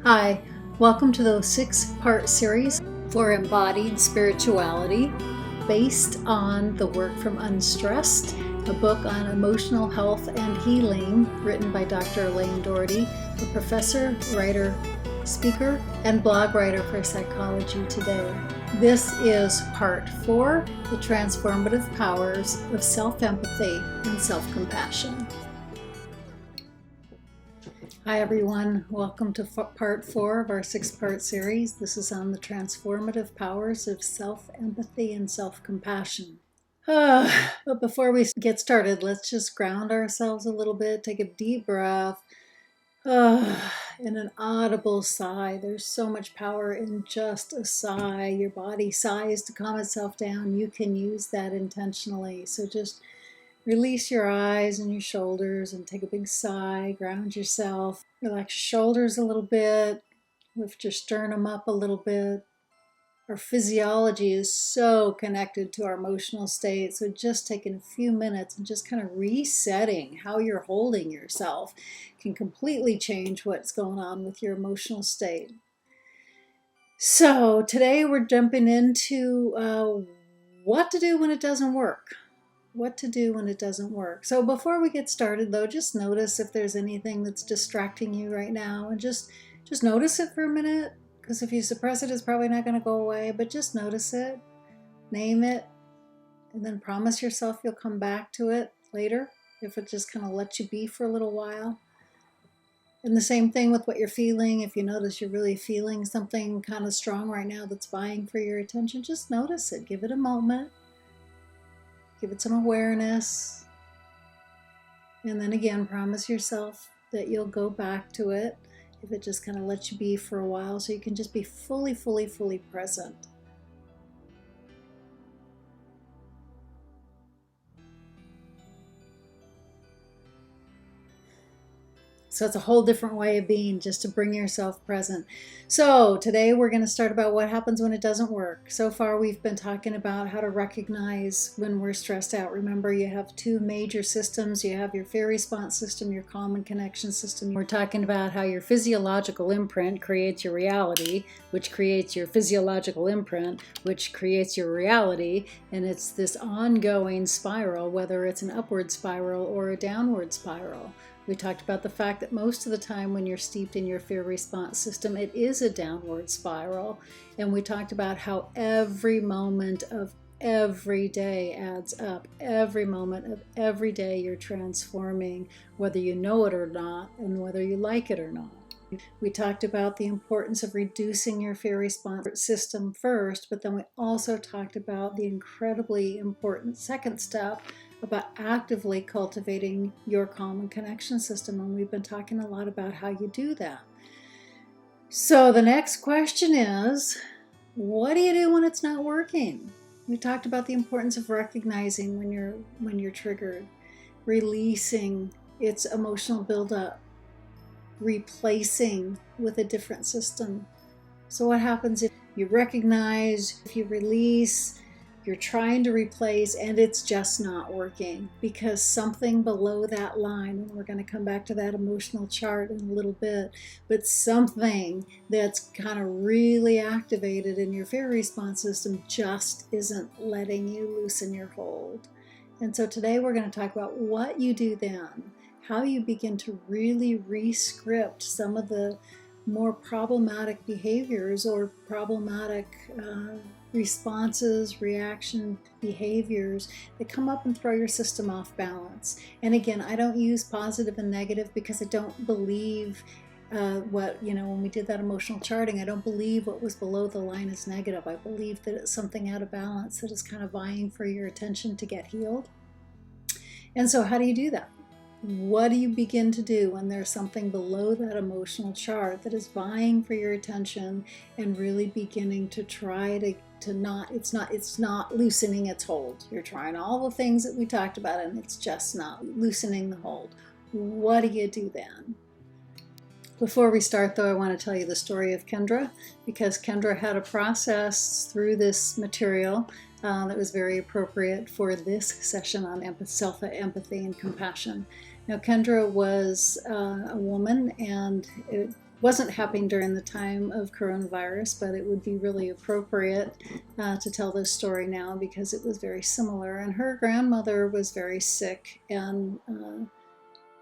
Hi, welcome to the 6-part series for embodied spirituality based on the work from Unstressed, a book on emotional health and healing written by Dr. Elaine Doherty, a professor, writer, speaker, and blog writer for Psychology Today. This is part 4, the transformative powers of self-empathy and self-compassion. Hi everyone, welcome to part 4 of our 6-part series. This is on the transformative powers of self-empathy and self-compassion. But before we get started, let's just ground ourselves a little bit, take a deep breath, and an audible sigh. There's so much power in just a sigh. Your body sighs to calm itself down. You can use that intentionally. So just release your eyes and your shoulders and take a big sigh, ground yourself, relax your shoulders a little bit, lift your sternum up a little bit. Our physiology is so connected to our emotional state, so just taking a few minutes and just kind of resetting how you're holding yourself can completely change what's going on with your emotional state. So today we're jumping into what to do when it doesn't work. What to do when it doesn't work. So before we get started though, just notice if there's anything that's distracting you right now, and just notice it for a minute, because if you suppress it, it's probably not going to go away, but just notice it, name it, and then promise yourself you'll come back to it later if it just kind of lets you be for a little while. And the same thing with what you're feeling. If you notice you're really feeling something kind of strong right now that's vying for your attention, just notice it, give it a moment. Give it some awareness, and then again, promise yourself that you'll go back to it if it just kind of lets you be for a while, so you can just be fully present. So it's a whole different way of being, just to bring yourself present. So today we're going to start about what happens when it doesn't work. So far we've been talking about how to recognize when we're stressed out. Remember, you have 2 major systems. You have your fear response system, your calm and connection system. We're talking about how your physiological imprint creates your reality, which creates your physiological imprint, which creates your reality. And it's this ongoing spiral, whether it's an upward spiral or a downward spiral. We talked about the fact that most of the time when you're steeped in your fear response system, it is a downward spiral. And we talked about how every moment of every day adds up. Every moment of every day you're transforming, whether you know it or not, and whether you like it or not. We talked about the importance of reducing your fear response system first, but then we also talked about the incredibly important second step about actively cultivating your calm and connection system. And we've been talking a lot about how you do that. So the next question is, what do you do when it's not working? We talked about the importance of recognizing when you're triggered, releasing its emotional buildup, replacing with a different system. So what happens if you recognize, if you release, you're trying to replace, and it's just not working because something below that line, and we're going to come back to that emotional chart in a little bit, but something that's kind of really activated in your fear response system just isn't letting you loosen your hold. And so today we're going to talk about what you do then, how you begin to really re-script some of the more problematic behaviors or problematic responses, reaction behaviors that come up and throw your system off balance. And again, I don't use positive and negative because I don't believe when we did that emotional charting, I don't believe what was below the line is negative. I believe that it's something out of balance that is kind of vying for your attention to get healed. And so how do you do that? What do you begin to do when there's something below that emotional chart that is vying for your attention and really beginning to try to not, it's not loosening its hold. You're trying all the things that we talked about and it's just not loosening the hold. What do you do then? Before we start though, I want to tell you the story of Kendra, because Kendra had a process through this material that was very appropriate for this session on self-empathy and compassion. Now, Kendra was a woman, and wasn't happening during the time of coronavirus, but it would be really appropriate to tell this story now because it was very similar. And her grandmother was very sick and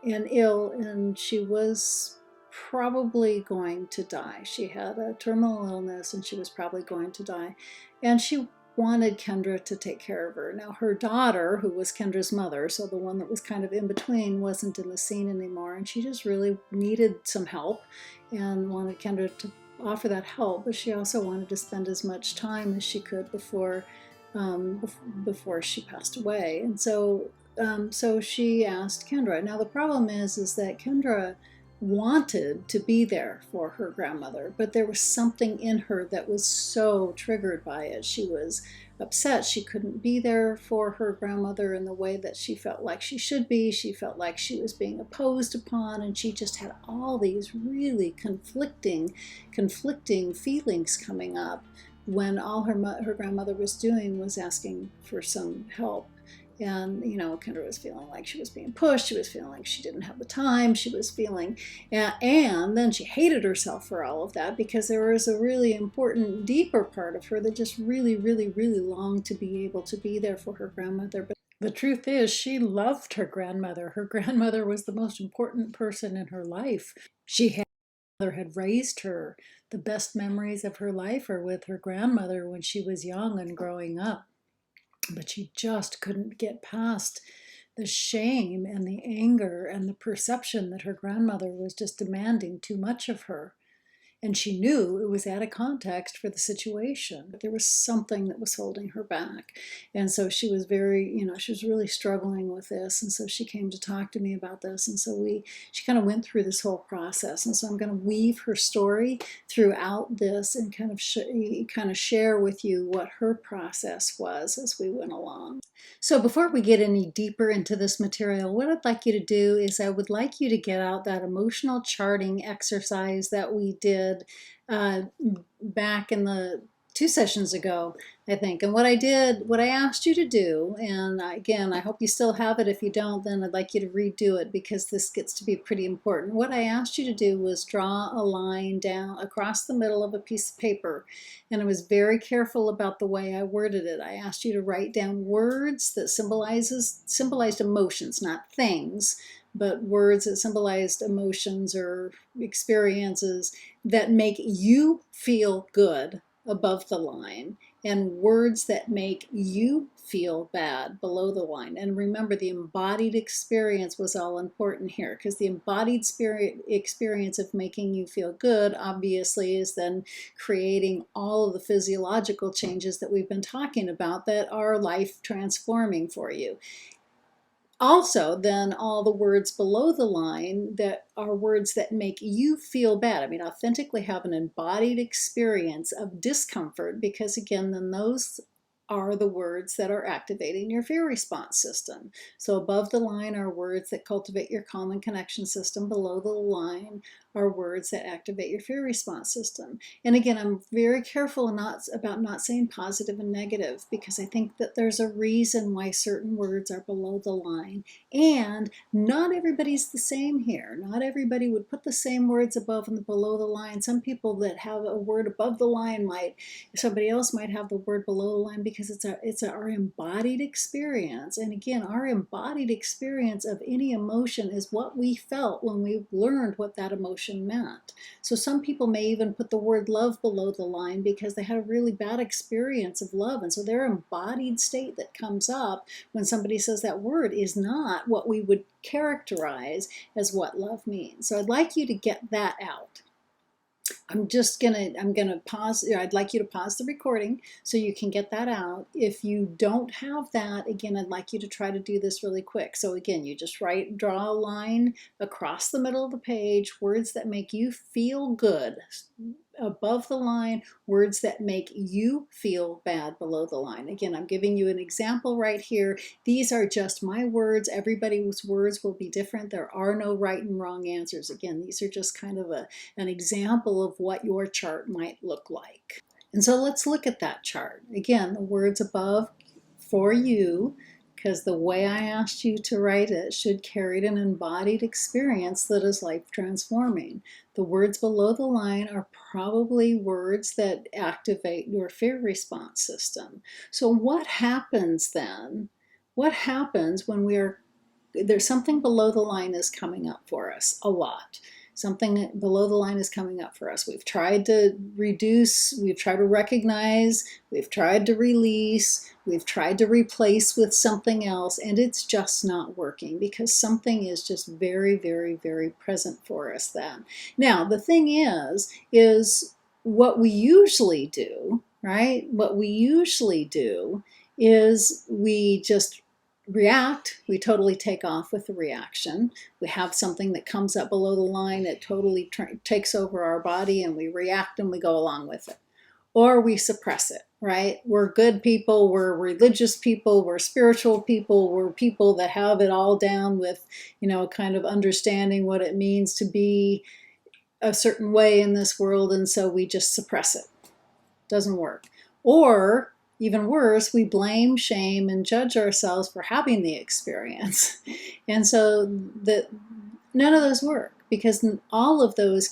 ill, and she was probably going to die. She had a terminal illness and she was probably going to die. And she wanted Kendra to take care of her. Now, her daughter, who was Kendra's mother, so the one that was kind of in between, wasn't in the scene anymore. And she just really needed some help and wanted Kendra to offer that help. But she also wanted to spend as much time as she could before she passed away. And so she asked Kendra. Now the problem is that Kendra wanted to be there for her grandmother, but there was something in her that was so triggered by it. She was upset she couldn't be there for her grandmother in the way that she felt like she should be. She felt like she was being opposed upon, and she just had all these really conflicting feelings coming up when all her grandmother was doing was asking for some help. And Kendra was feeling like she was being pushed. She was feeling like she didn't have the time. She was feeling, and then she hated herself for all of that, because there was a really important, deeper part of her that just really, really, really longed to be able to be there for her grandmother. But the truth is, she loved her grandmother. Her grandmother was the most important person in her life. Had raised her. The best memories of her life are with her grandmother when she was young and growing up. But she just couldn't get past the shame and the anger and the perception that her grandmother was just demanding too much of her. And she knew it was out of context for the situation, but there was something that was holding her back. And so she was she was really struggling with this. And so she came to talk to me about this. And so she kind of went through this whole process. And so I'm going to weave her story throughout this and kind of share with you what her process was as we went along. So before we get any deeper into this material, what I'd like you to do is I would like you to get out that emotional charting exercise that we did back in the 2 sessions ago, I think. And what I asked you to do, and again, I hope you still have it. If you don't, then I'd like you to redo it, because this gets to be pretty important. What I asked you to do was draw a line down across the middle of a piece of paper. And I was very careful about the way I worded it. I asked you to write down words that symbolized emotions, not things, but words that symbolized emotions or experiences that make you feel good above the line, and words that make you feel bad below the line. And remember, the embodied experience was all important here, because the embodied experience of making you feel good obviously is then creating all of the physiological changes that we've been talking about that are life transforming for you. Also, then all the words below the line that are words that make you feel bad. I mean, authentically have an embodied experience of discomfort, because again, then those are the words that are activating your fear response system. So above the line are words that cultivate your calm and connection system. Below the line are words that activate your fear response system. And again, I'm very careful about not saying positive and negative, because I think that there's a reason why certain words are below the line. And not everybody's the same here. Not everybody would put the same words above and below the line. Some people that have a word above the line somebody else might have the word below the line, because it's our embodied experience. And again, our embodied experience of any emotion is what we felt when we learned what that emotion meant. So some people may even put the word love below the line because they had a really bad experience of love. And so their embodied state that comes up when somebody says that word is not what we would characterize as what love means. So I'd like you to get that out. I'm gonna pause. I'd like you to pause the recording so you can get that out. If you don't have that, again, I'd like you to try to do this really quick. So again, you just draw a line across the middle of the page, words that make you feel good above the line, words that make you feel bad below the line. Again, I'm giving you an example right here. These are just my words. Everybody's words will be different. There are no right and wrong answers. Again, these are just kind of an example of what your chart might look like. And so let's look at that chart. Again, the words above for you because the way I asked you to write it should carry an embodied experience that is life transforming. The words below the line are probably words that activate your fear response system. So what happens then? What happens when there's something below the line is coming up for us a lot. Something below the line is coming up for us. We've tried to reduce, we've tried to recognize, we've tried to release, we've tried to replace with something else, and it's just not working because something is just very, very, very present for us then. Now, the thing is what we usually do, right? What we usually do is we just react, we totally take off with the reaction. We have something that comes up below the line that totally takes over our body and we react and we go along with it. Or we suppress it, right? We're good people, we're religious people, we're spiritual people, we're people that have it all down with, kind of understanding what it means to be a certain way in this world, and so we just suppress it. Doesn't work. Or even worse, we blame, shame, and judge ourselves for having the experience. And so none of those work because all of those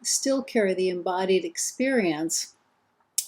still carry the embodied experience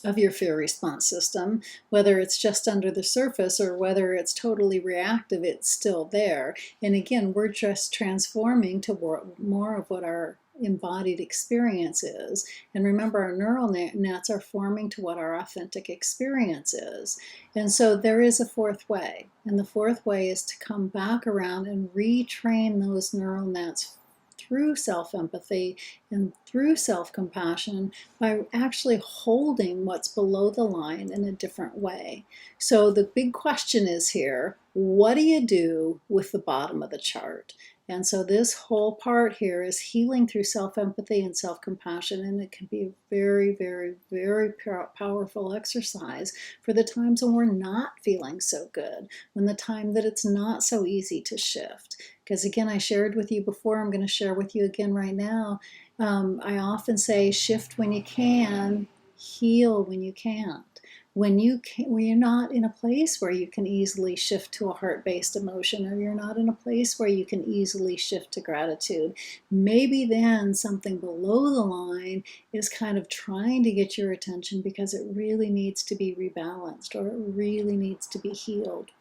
of your fear response system. Whether it's just under the surface or whether it's totally reactive, it's still there. And again, we're just transforming to more of what our embodied experience is. And remember, our neural nets are forming to what our authentic experience is. And so there is a fourth way. And the fourth way is to come back around and retrain those neural nets through self-empathy and through self-compassion by actually holding what's below the line in a different way. So the big question is here, what do you do with the bottom of the chart? And so this whole part here is healing through self-empathy and self-compassion, and it can be a very, very, very powerful exercise for the times when we're not feeling so good, when the time that it's not so easy to shift. Because again, I shared with you before, I'm going to share with you again right now. I often say shift when you can, heal when you can't. When you're not in a place where you can easily shift to a heart-based emotion, or you're not in a place where you can easily shift to gratitude, maybe then something below the line is kind of trying to get your attention because it really needs to be rebalanced or it really needs to be healed.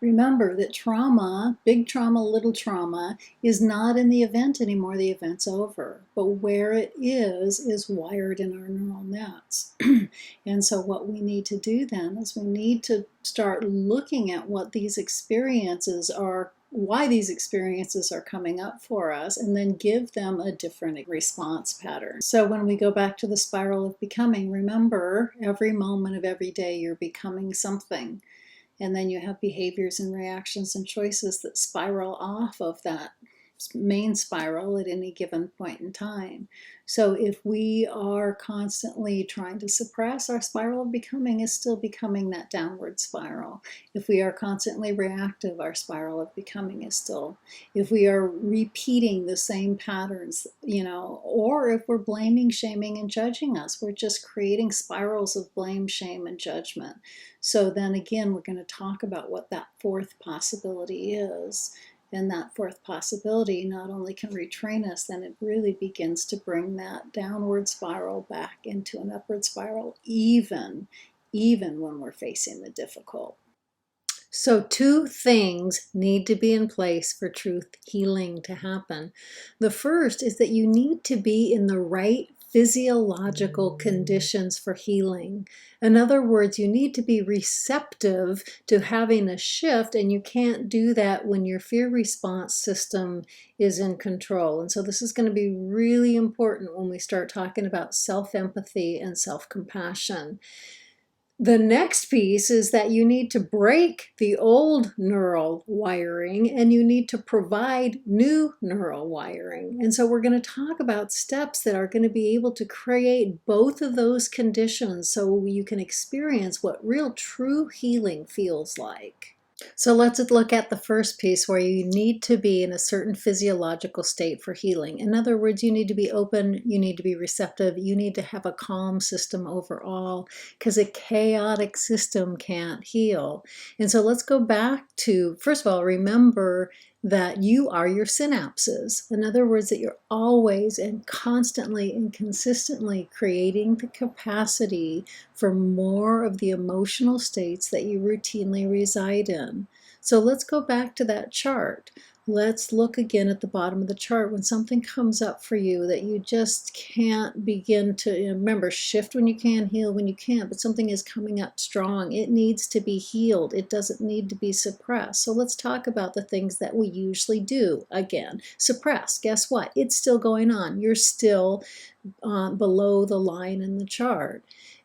Remember that trauma, big trauma, little trauma, is not in the event anymore. The event's over. But where it is wired in our neural nets. And so what we need to do then is we need to start looking at what these experiences are, why these experiences are coming up for us, and then give them a different response pattern. So when we go back to the spiral of becoming, remember every moment of every day you're becoming something. And then you have behaviors and reactions and choices that spiral off of that main spiral at any given point in time. So if we are constantly trying to suppress, our spiral of becoming is still becoming that downward spiral. If we are constantly reactive, our spiral of becoming is still, if we are repeating the same patterns, or if we're blaming, shaming, and judging us, we're just creating spirals of blame, shame, and judgment. So then again, we're going to talk about what that fourth possibility is. And that fourth possibility not only can retrain us, then it really begins to bring that downward spiral back into an upward spiral, even when we're facing the difficult. So two things need to be in place for truth healing to happen. The first is that you need to be in the right physiological conditions for healing. In other words, you need to be receptive to having a shift, and you can't do that when your fear response system is in control. And so this is going to be really important when we start talking about self-empathy and self-compassion. The next piece is that you need to break the old neural wiring and you need to provide new neural wiring. And so we're going to talk about steps that are going to be able to create both of those conditions so you can experience what real true healing feels like. So let's look at the first piece where you need to be in a certain physiological state for healing. In other words, you need to be open, you need to be receptive, you need to have a calm system overall, because a chaotic system can't heal. And so let's go back to, first of all, remember that you are your synapses. In other words, that you're always and constantly and consistently creating the capacity for more of the emotional states that you routinely reside in. So let's go back to that chart. Let's look again at the bottom of the chart. When something comes up for you that you just can't begin to, remember, shift when you can, heal when you can't, but something is coming up strong. It needs to be healed. It doesn't need to be suppressed. So let's talk about the things that we usually do. Again, suppress. Guess what? It's still going on. You're still below the line in the chart.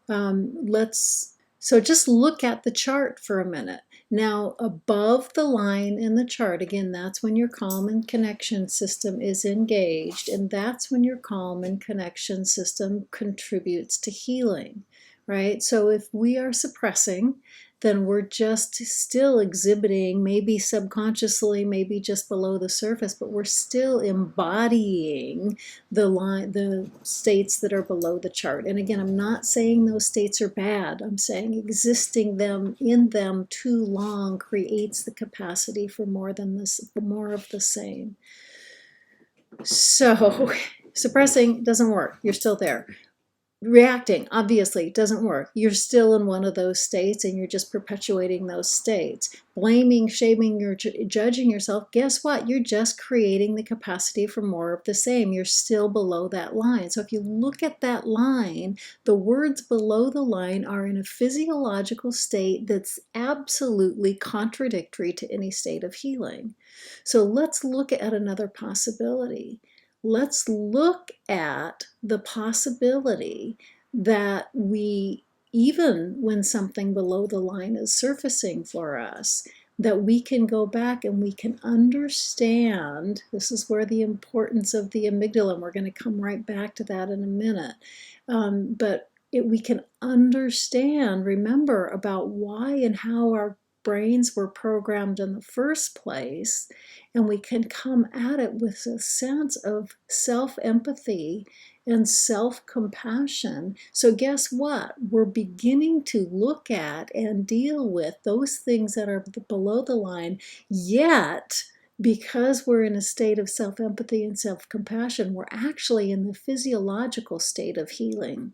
So just look at the chart for a minute. Now, above the line in the chart, again, that's when your calm and connection system is engaged, and that's when your calm and connection system contributes to healing, right? So if we are suppressing, then we're just still exhibiting, maybe subconsciously, maybe just below the surface, but we're still embodying the states that are below the chart. And again, I'm not saying those states are bad. I'm saying existing them in them too long creates the capacity for more of the same. So suppressing doesn't work. You're still there. Reacting, obviously, doesn't work. You're still in one of those states and you're just perpetuating those states. Blaming, shaming, you're judging yourself. Guess what? You're just creating the capacity for more of the same. You're still below that line. So if you look at that line, the words below the line are in a physiological state that's absolutely contradictory to any state of healing. So let's look at another possibility. Let's look at the possibility that we, even when something below the line is surfacing for us, that we can go back and we can understand. This is where the importance of the amygdala, and we're going to come right back to that in a minute, we can understand, remember, about why and how our brains were programmed in the first place, and we can come at it with a sense of self-empathy and self-compassion. So guess what? We're beginning to look at and deal with those things that are below the line, yet because we're in a state of self-empathy and self-compassion, we're actually in the physiological state of healing.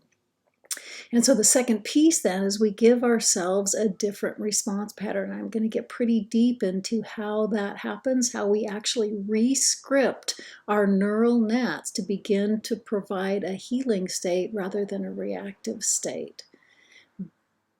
And so the second piece then is we give ourselves a different response pattern. I'm going to get pretty deep into how that happens, how we actually re-script our neural nets to begin to provide a healing state rather than a reactive state.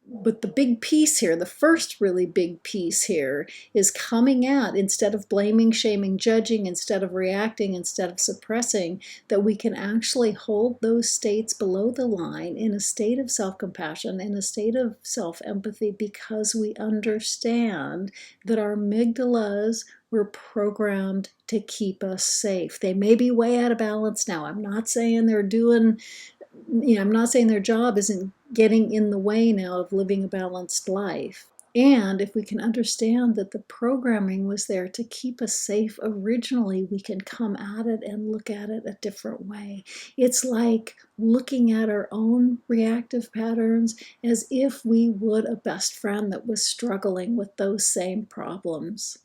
But the big piece here, the first really big piece here, is coming out, instead of blaming, shaming, judging, instead of reacting, instead of suppressing, that we can actually hold those states below the line in a state of self-compassion, in a state of self-empathy, because we understand that our amygdalas were programmed to keep us safe. They may be way out of balance now. I'm not saying they're doing, I'm not saying their job isn't getting in the way now of living a balanced life. And if we can understand that the programming was there to keep us safe originally, we can come at it and look at it a different way. It's like looking at our own reactive patterns as if we would a best friend that was struggling with those same problems.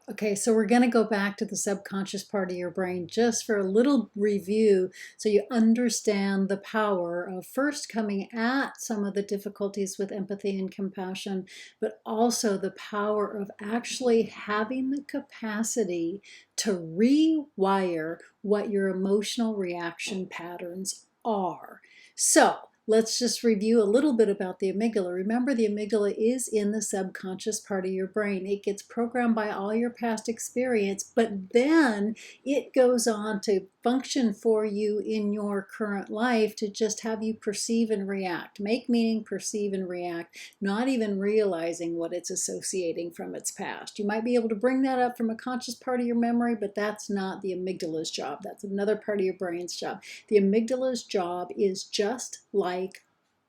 Okay, so we're going to go back to the subconscious part of your brain just for a little review so you understand the power of first coming at some of the difficulties with empathy and compassion, but also the power of actually having the capacity to rewire what your emotional reaction patterns are. So, let's just review a little bit about the amygdala. Remember, the amygdala is in the subconscious part of your brain. It gets programmed by all your past experience, but then it goes on to function for you in your current life to just have you perceive and react. Make meaning, perceive and react, not even realizing what it's associating from its past. You might be able to bring that up from a conscious part of your memory, but that's not the amygdala's job. That's another part of your brain's job. The amygdala's job is just like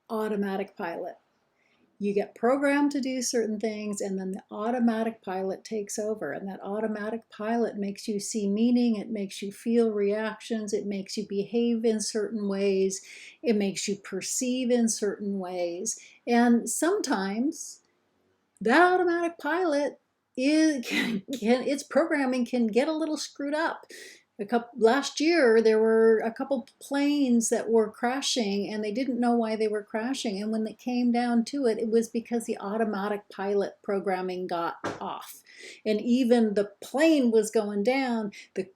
automatic pilot. you get programmed to do certain things, and then the automatic pilot takes over. And that automatic pilot makes you see meaning, it makes you feel reactions, it makes you behave in certain ways, it makes you perceive in certain ways. And sometimes that automatic pilot its programming can get a little screwed up. Last year, there were a couple planes that were crashing, and they didn't know why they were crashing. And when it came down to it, it was because the automatic pilot programming got off. And even the plane was going down, the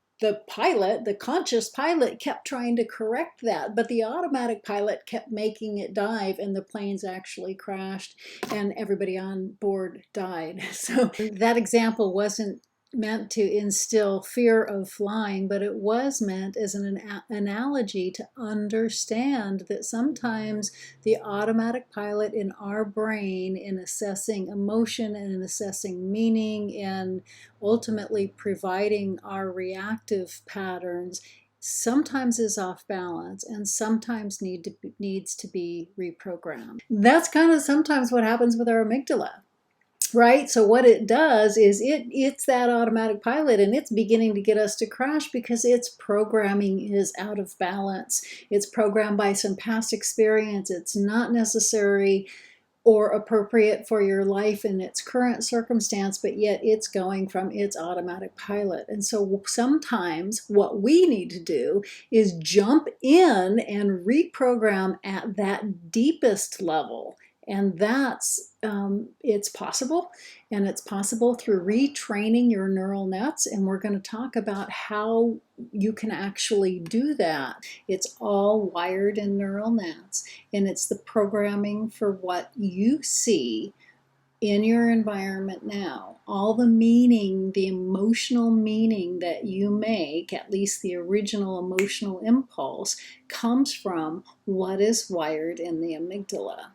pilot, the conscious pilot, kept trying to correct that, but the automatic pilot kept making it dive, and the planes actually crashed, and everybody on board died. So that example wasn't meant to instill fear of flying, but it was meant as an analogy to understand that sometimes the automatic pilot in our brain, in assessing emotion and in assessing meaning and ultimately providing our reactive patterns, sometimes is off balance and sometimes needs to be reprogrammed. That's kind of sometimes what happens with our amygdala. Right? So what it does is it's that automatic pilot, and it's beginning to get us to crash because its programming is out of balance. It's programmed by some past experience. It's not necessary or appropriate for your life in its current circumstance, but yet it's going from its automatic pilot. And so sometimes what we need to do is jump in and reprogram at that deepest level. And that's, it's possible, and it's possible through retraining your neural nets, and we're going to talk about how you can actually do that. It's all wired in neural nets, and it's the programming for what you see in your environment now. All the meaning, the emotional meaning that you make, at least the original emotional impulse, comes from what is wired in the amygdala.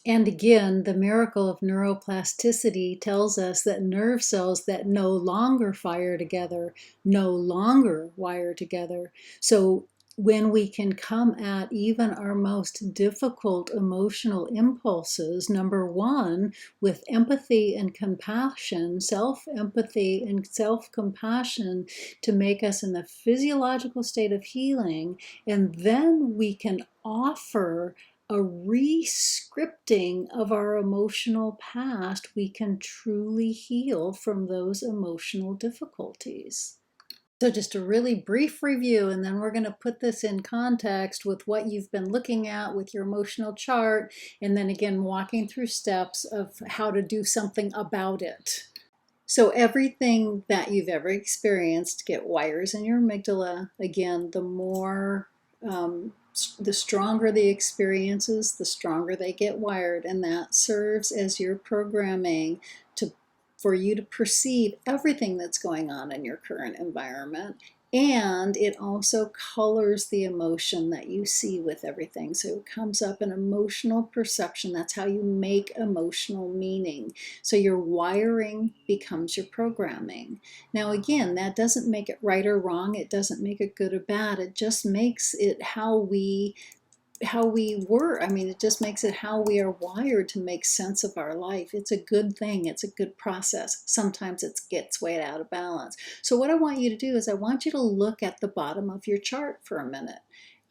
And again, the miracle of neuroplasticity tells us that nerve cells that no longer fire together no longer wire together. So when we can come at even our most difficult emotional impulses, number one, with empathy and compassion, self-empathy and self-compassion to make us in the physiological state of healing, and then we can offer a re-scripting of our emotional past, we can truly heal from those emotional difficulties. So just a really brief review, and then we're going to put this in context with what you've been looking at with your emotional chart, and then again walking through steps of how to do something about it. So everything that you've ever experienced get wires in your amygdala. Again, the stronger the experiences, the stronger they get wired, and that serves as your programming for you to perceive everything that's going on in your current environment. And it also colors the emotion that you see with everything. So it comes up in emotional perception. That's how you make emotional meaning. So your wiring becomes your programming. Now again, that doesn't make it right or wrong. It doesn't make it good or bad. It just makes it how we were. I mean, it just makes it how we are wired to make sense of our life. It's a good thing. It's a good process. Sometimes it gets way out of balance. So what I want you to do is I want you to look at the bottom of your chart for a minute.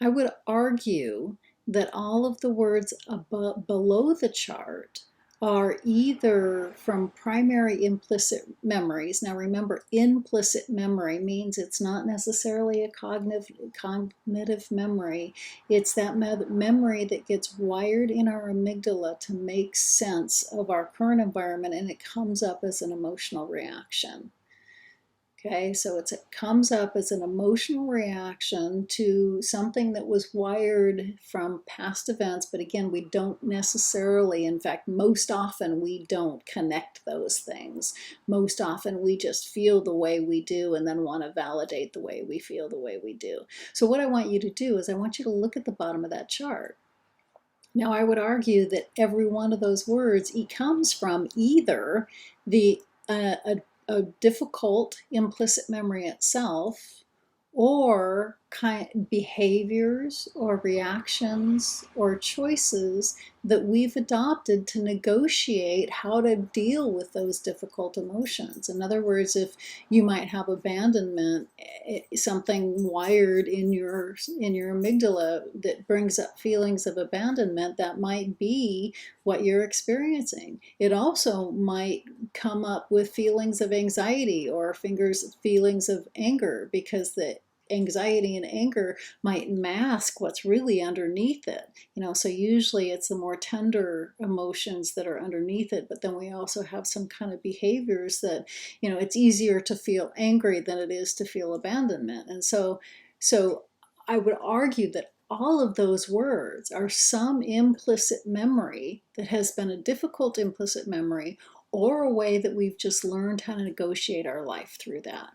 I would argue that all of the words below the chart are either from primary implicit memories. Now remember, implicit memory means it's not necessarily a cognitive memory. It's that memory that gets wired in our amygdala to make sense of our current environment, and it comes up as an emotional reaction. Okay, so it comes up as an emotional reaction to something that was wired from past events, but again, we don't necessarily, in fact, most often we don't connect those things. Most often we just feel the way we do and then want to validate the way we feel the way we do. So what I want you to do is I want you to look at the bottom of that chart. Now, I would argue that every one of those words comes from either a difficult implicit memory itself, or behaviors or reactions or choices that we've adopted to negotiate how to deal with those difficult emotions. In other words, if you might have abandonment, something wired in your amygdala that brings up feelings of abandonment, that might be what you're experiencing. It also might come up with feelings of anxiety or feelings of anger, because the anxiety and anger might mask what's really underneath it. So usually it's the more tender emotions that are underneath it, but then we also have some kind of behaviors that, it's easier to feel angry than it is to feel abandonment. And so I would argue that all of those words are some implicit memory that has been a difficult implicit memory, or a way that we've just learned how to negotiate our life through that.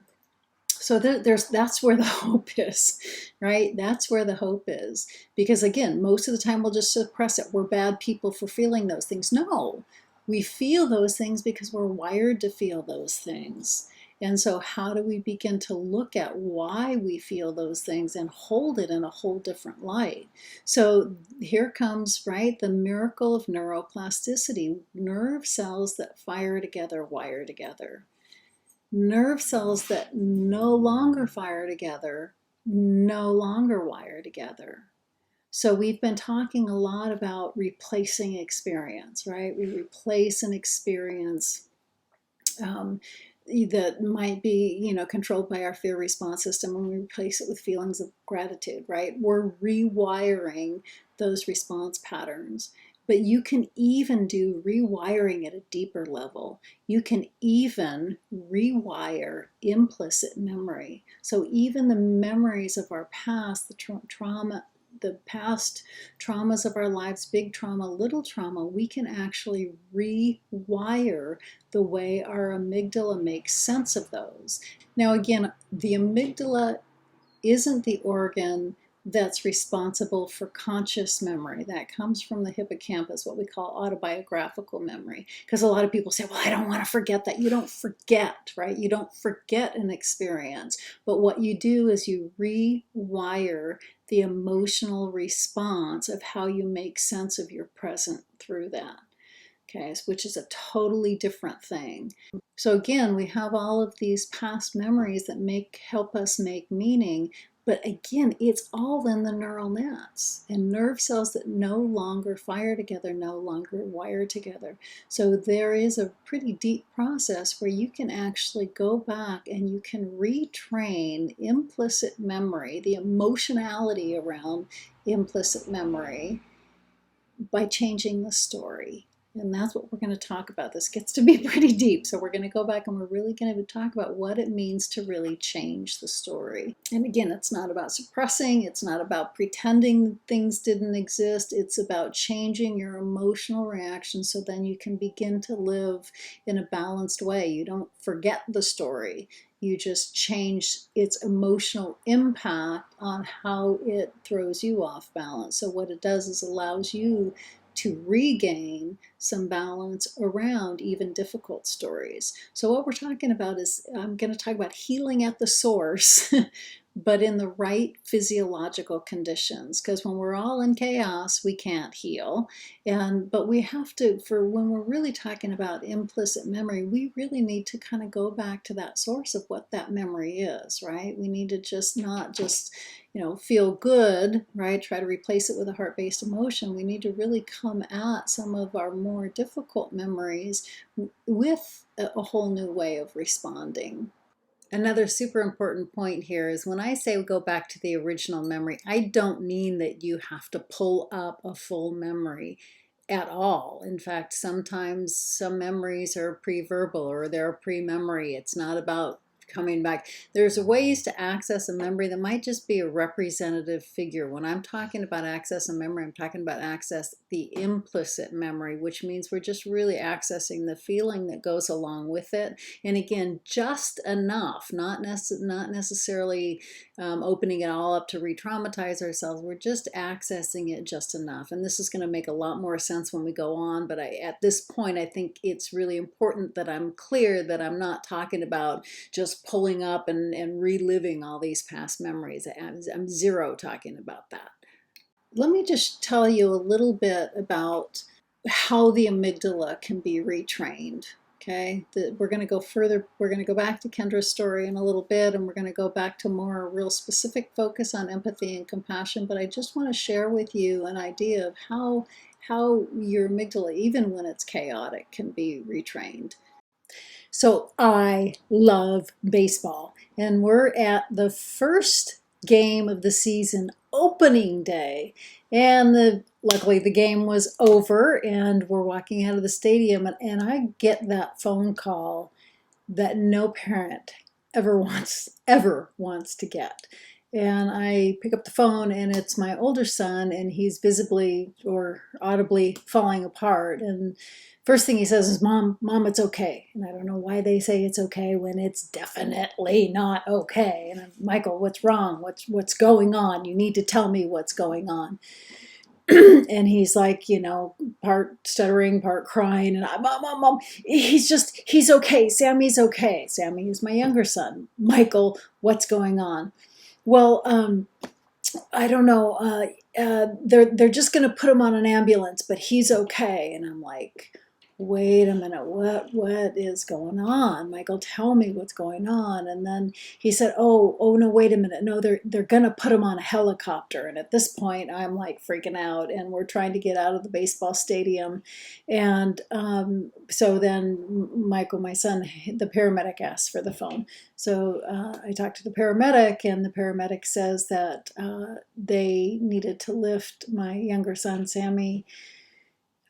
So that's where the hope is, right? That's where the hope is. Because again, most of the time we'll just suppress it. We're bad people for feeling those things. No, we feel those things because we're wired to feel those things. And so how do we begin to look at why we feel those things and hold it in a whole different light? So here comes, right, the miracle of neuroplasticity. Nerve cells that fire together wire together. Nerve cells that no longer fire together no longer wire together. So we've been talking a lot about replacing experience, right? We replace an experience that might be, controlled by our fear response system, and we replace it with feelings of gratitude, right? We're rewiring those response patterns. But you can even do rewiring at a deeper level. You can even rewire implicit memory. So even the memories of our past, the trauma, the past traumas of our lives, big trauma, little trauma, we can actually rewire the way our amygdala makes sense of those. Now again, the amygdala isn't the organ that's responsible for conscious memory. That comes from the hippocampus, what we call autobiographical memory. Because a lot of people say, well, I don't want to forget that. You don't forget, right? You don't forget an experience. But what you do is you rewire the emotional response of how you make sense of your present through that. Okay, which is a totally different thing. So again, we have all of these past memories that help us make meaning, but again, it's all in the neural nets, and nerve cells that no longer fire together no longer wire together. So there is a pretty deep process where you can actually go back and you can retrain implicit memory, the emotionality around implicit memory, by changing the story. And that's what we're going to talk about. This gets to be pretty deep. So we're going to go back and we're really going to talk about what it means to really change the story. And again, it's not about suppressing. It's not about pretending things didn't exist. It's about changing your emotional reaction so then you can begin to live in a balanced way. You don't forget the story. You just change its emotional impact on how it throws you off balance. So what it does is allows you to regain some balance around even difficult stories. So what we're talking about is, I'm going to talk about healing at the source, but in the right physiological conditions. Because when we're all in chaos, we can't heal. But we have to, for when we're really talking about implicit memory, we really need to kind of go back to that source of what that memory is, right? We need to just not just, feel good, right? Try to replace it with a heart-based emotion. We need to really come at some of our more difficult memories with a whole new way of responding. Another super important point here is when I say go back to the original memory, I don't mean that you have to pull up a full memory at all. In fact, sometimes some memories are pre-verbal or they're pre-memory. It's not about coming back. There's ways to access a memory that might just be a representative figure. When I'm talking about access a memory, I'm talking about access the implicit memory, which means we're just really accessing the feeling that goes along with it. And again, just enough, not necessarily opening it all up to re-traumatize ourselves. We're just accessing it just enough. And this is going to make a lot more sense when we go on. But at this point, I think it's really important that I'm clear that I'm not talking about just just pulling up and reliving all these past memories. I'm zero talking about that. Let me just tell you a little bit about how the amygdala can be retrained. Okay, we're going to go further. We're going to go back to Kendra's story in a little bit, and we're going to go back to more real specific focus on empathy and compassion. But I just want to share with you an idea of how your amygdala, even when it's chaotic, can be retrained. So I love baseball, and we're at the first game of the season, opening day, and luckily the game was over, and we're walking out of the stadium, and I get that phone call that no parent ever wants to get. And I pick up the phone, and it's my older son, and he's visibly or audibly falling apart. And first thing he says is, Mom, it's okay. And I don't know why they say it's okay when it's definitely not okay. And I'm, Michael, what's wrong? What's going on? You need to tell me what's going on. And he's like, part stuttering, part crying, and Mom, he's okay. Sammy's okay. Sammy is my younger son. Michael, what's going on? Well, I don't know. They're just going to put him on an ambulance, but he's okay. And I'm like, wait a minute, what is going on? Michael, tell me what's going on. And then he said, oh no, wait a minute. No, they're going to put him on a helicopter. And at this point, I'm like freaking out, and we're trying to get out of the baseball stadium. And so then Michael, my son, the paramedic asks for the phone. So I talked to the paramedic, and the paramedic says that they needed to lift my younger son, Sammy,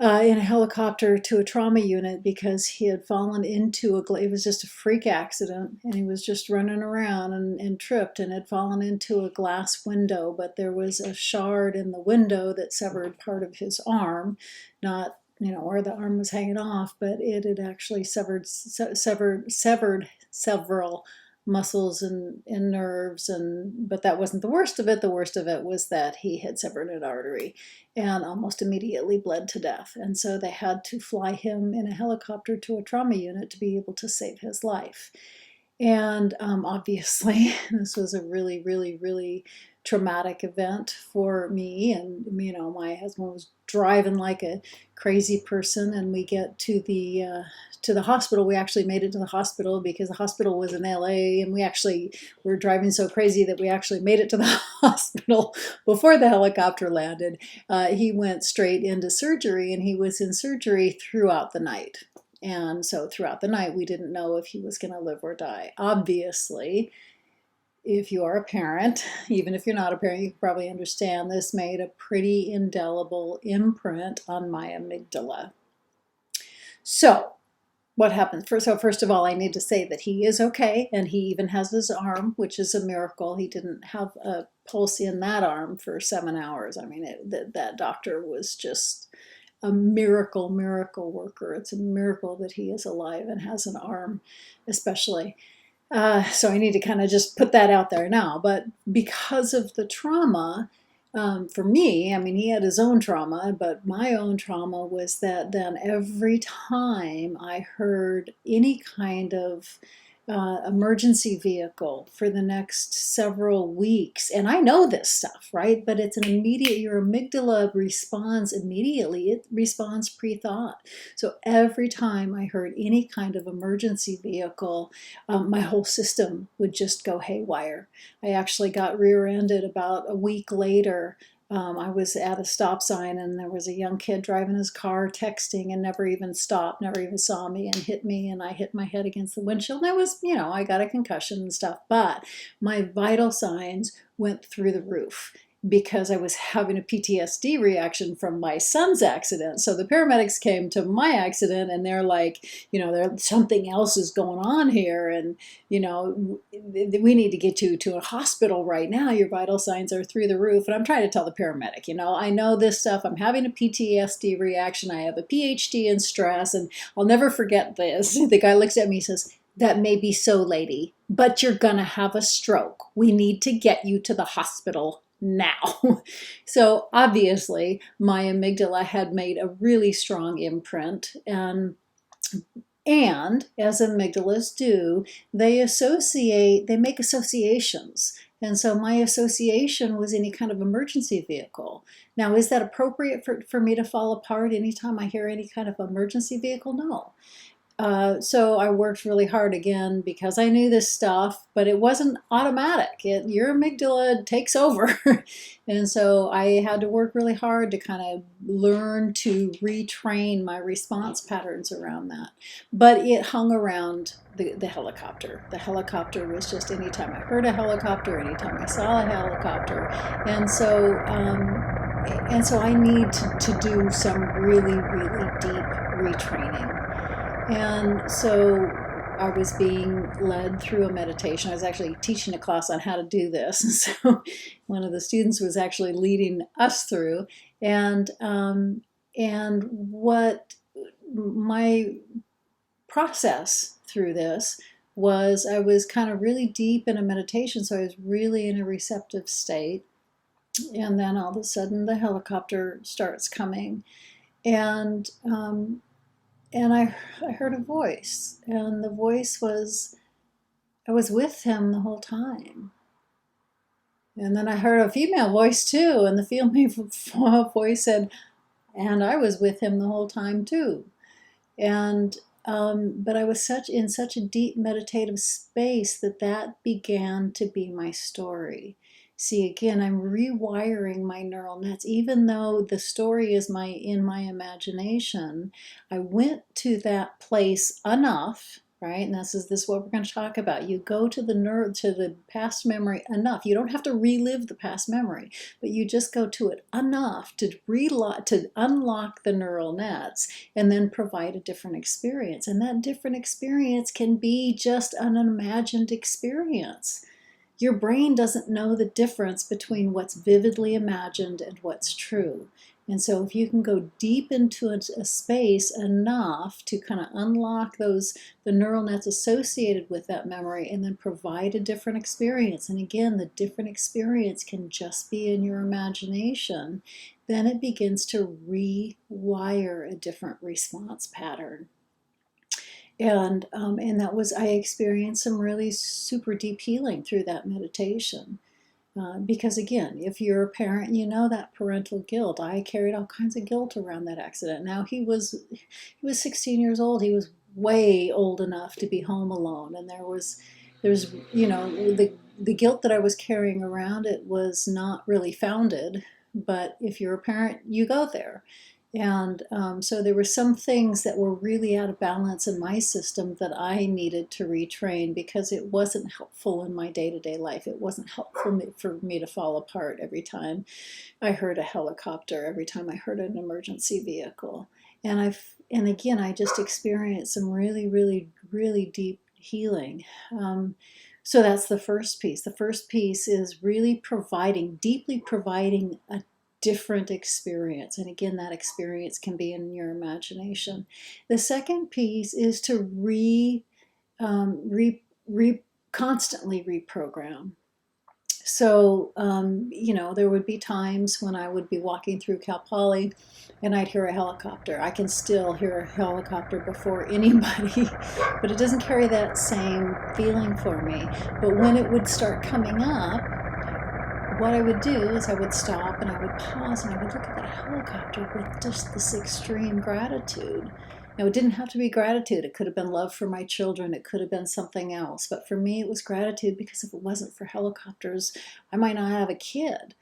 in a helicopter to a trauma unit because he had fallen into it was just a freak accident, and he was just running around and tripped and had fallen into a glass window, but there was a shard in the window that severed part of his arm, not where the arm was hanging off, but it had actually severed several muscles and nerves, but that wasn't the worst of it. The worst of it was that he had severed an artery and almost immediately bled to death. And so they had to fly him in a helicopter to a trauma unit to be able to save his life. And obviously, this was a really, really, really traumatic event for me. And, my husband was driving like a crazy person, and we get to the hospital. We actually made it to the hospital because the hospital was in LA, and we were driving so crazy that we actually made it to the hospital before the helicopter landed. He went straight into surgery, and he was in surgery throughout the night. And so throughout the night, we didn't know if he was going to live or die. Obviously, if you are a parent, even if you're not a parent, you can probably understand this made a pretty indelible imprint on my amygdala. So what happened? First of all, I need to say that he is okay, and he even has his arm, which is a miracle. He didn't have a pulse in that arm for 7 hours. I mean, that doctor was just a miracle worker. It's a miracle that he is alive and has an arm, especially. So I need to kind of just put that out there now. But because of the trauma, for me, I mean, he had his own trauma, but my own trauma was that then every time I heard any kind of emergency vehicle for the next several weeks, and I know this stuff, right? But it's an immediate, your amygdala responds immediately. It responds pre-thought. So every time I heard any kind of emergency vehicle, my whole system would just go haywire. I actually got rear-ended about a week later. I was at a stop sign, and there was a young kid driving his car, texting, and never even stopped, never even saw me, and hit me, and I hit my head against the windshield. And I was, I got a concussion and stuff, but my vital signs went through the roof because I was having a PTSD reaction from my son's accident. So the paramedics came to my accident, and they're like, something else is going on here, and we need to get you to a hospital right now. Your vital signs are through the roof. And I'm trying to tell the paramedic, I know this stuff. I'm having a PTSD reaction. I have a PhD in stress, and I'll never forget this. The guy looks at me and says, "That may be so, lady, but you're gonna have a stroke. We need to get you to the hospital now." So obviously my amygdala had made a really strong imprint, and And as amygdalas do, they make associations. And so my association was any kind of emergency vehicle. Now, is that appropriate for me to fall apart anytime I hear any kind of emergency vehicle? No. So I worked really hard again because I knew this stuff, but it wasn't automatic. Your amygdala takes over. And so I had to work really hard to kind of learn to retrain my response patterns around that. But it hung around the helicopter. The helicopter was just anytime I heard a helicopter, anytime I saw a helicopter. And so I need to do some really, really deep retraining. And so I was being led through a meditation. I was actually teaching a class on how to do this. And so one of the students was actually leading us through. And what my process through this was, I was kind of really deep in a meditation. So I was really in a receptive state. And then all of a sudden the helicopter starts coming. And I heard a voice, and the voice was, I was with him the whole time. And then I heard a female voice too, and the female voice said, and I was with him the whole time too. And but I was in such a deep meditative space that began to be my story. See, again, I'm rewiring my neural nets. Even though the story is in my imagination, I went to that place enough, right? And this is what we're going to talk about. You go to the past memory enough. You don't have to relive the past memory, but you just go to it enough to unlock the neural nets and then provide a different experience. And that different experience can be just an imagined experience. Your brain doesn't know the difference between what's vividly imagined and what's true. And so if you can go deep into a space enough to kind of unlock the neural nets associated with that memory and then provide a different experience, and again, the different experience can just be in your imagination, then it begins to rewire a different response pattern. And I experienced some really super deep healing through that meditation. Because again, if you're a parent, you know that parental guilt. I carried all kinds of guilt around that accident. Now he was 16 years old. He was way old enough to be home alone, and there's the guilt that I was carrying around, it was not really founded. But if you're a parent, you go there. And so there were some things that were really out of balance in my system that I needed to retrain because it wasn't helpful in my day-to-day life. It wasn't helpful for me to fall apart every time I heard a helicopter, every time I heard an emergency vehicle. And again, I just experienced some really, really, really deep healing. So that's the first piece. The first piece is really deeply providing a different experience. And again, that experience can be in your imagination. The second piece is to constantly reprogram. So, there would be times when I would be walking through Cal Poly and I'd hear a helicopter. I can still hear a helicopter before anybody, but it doesn't carry that same feeling for me. But when it would start coming up, what I would do is I would stop and I would pause and I would look at that helicopter with just this extreme gratitude. Now, it didn't have to be gratitude. It could have been love for my children. It could have been something else. But for me, it was gratitude, because if it wasn't for helicopters, I might not have a kid,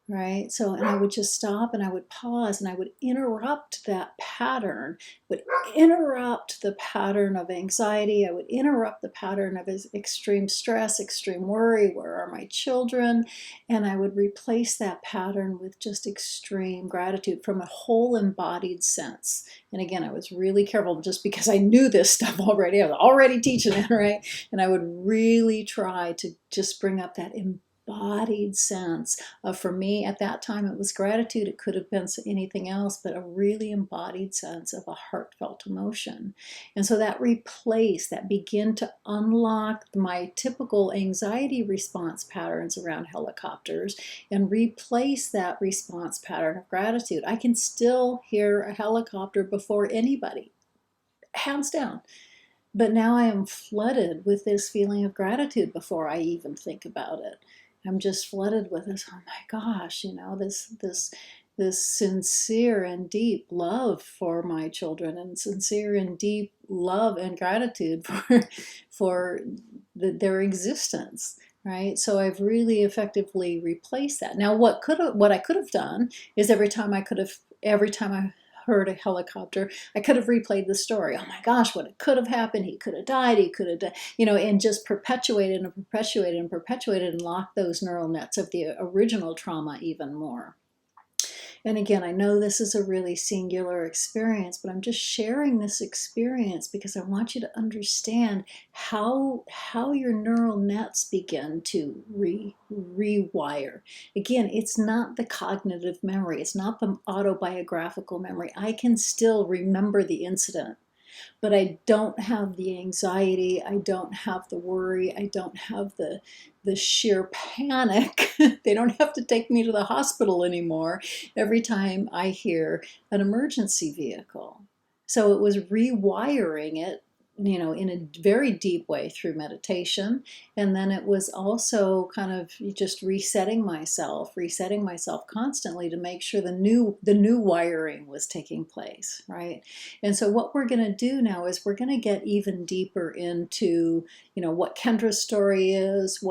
right? So, and I would just stop and I would pause and I would interrupt that pattern, would interrupt the pattern of anxiety. I would interrupt the pattern of extreme stress, extreme worry. Where are my children? And I would replace that pattern with just extreme gratitude from a whole embodied sense. And again, I was really careful just because I knew this stuff already. I was already teaching it, right? And I would really try to just bring up that embodied sense of, for me at that time, it was gratitude. It could have been anything else, but a really embodied sense of a heartfelt emotion. And so that began to unlock my typical anxiety response patterns around helicopters and replace that response pattern of gratitude. I can still hear a helicopter before anybody, hands down. But now I am flooded with this feeling of gratitude before I even think about it. I'm just flooded with this, oh my gosh, this sincere and deep love for my children, and sincere and deep love and gratitude for their existence, right? So I've really effectively replaced that. Now, what I could have done is every time I heard a helicopter, I could have replayed the story. Oh my gosh, what it could have happened. He could have died. He could have died, and just perpetuated and perpetuated and perpetuated and locked those neural nets of the original trauma even more. And again, I know this is a really singular experience, but I'm just sharing this experience because I want you to understand how your neural nets begin to rewire. Again, it's not the cognitive memory. It's not the autobiographical memory. I can still remember the incident, but I don't have the anxiety, I don't have the worry, I don't have the sheer panic. They don't have to take me to the hospital anymore every time I hear an emergency vehicle. So it was rewiring it, in a very deep way through meditation. And then it was also kind of just resetting myself constantly to make sure the new wiring was taking place, right? And so what we're going to do now is we're going to get even deeper into, what Kendra's story is,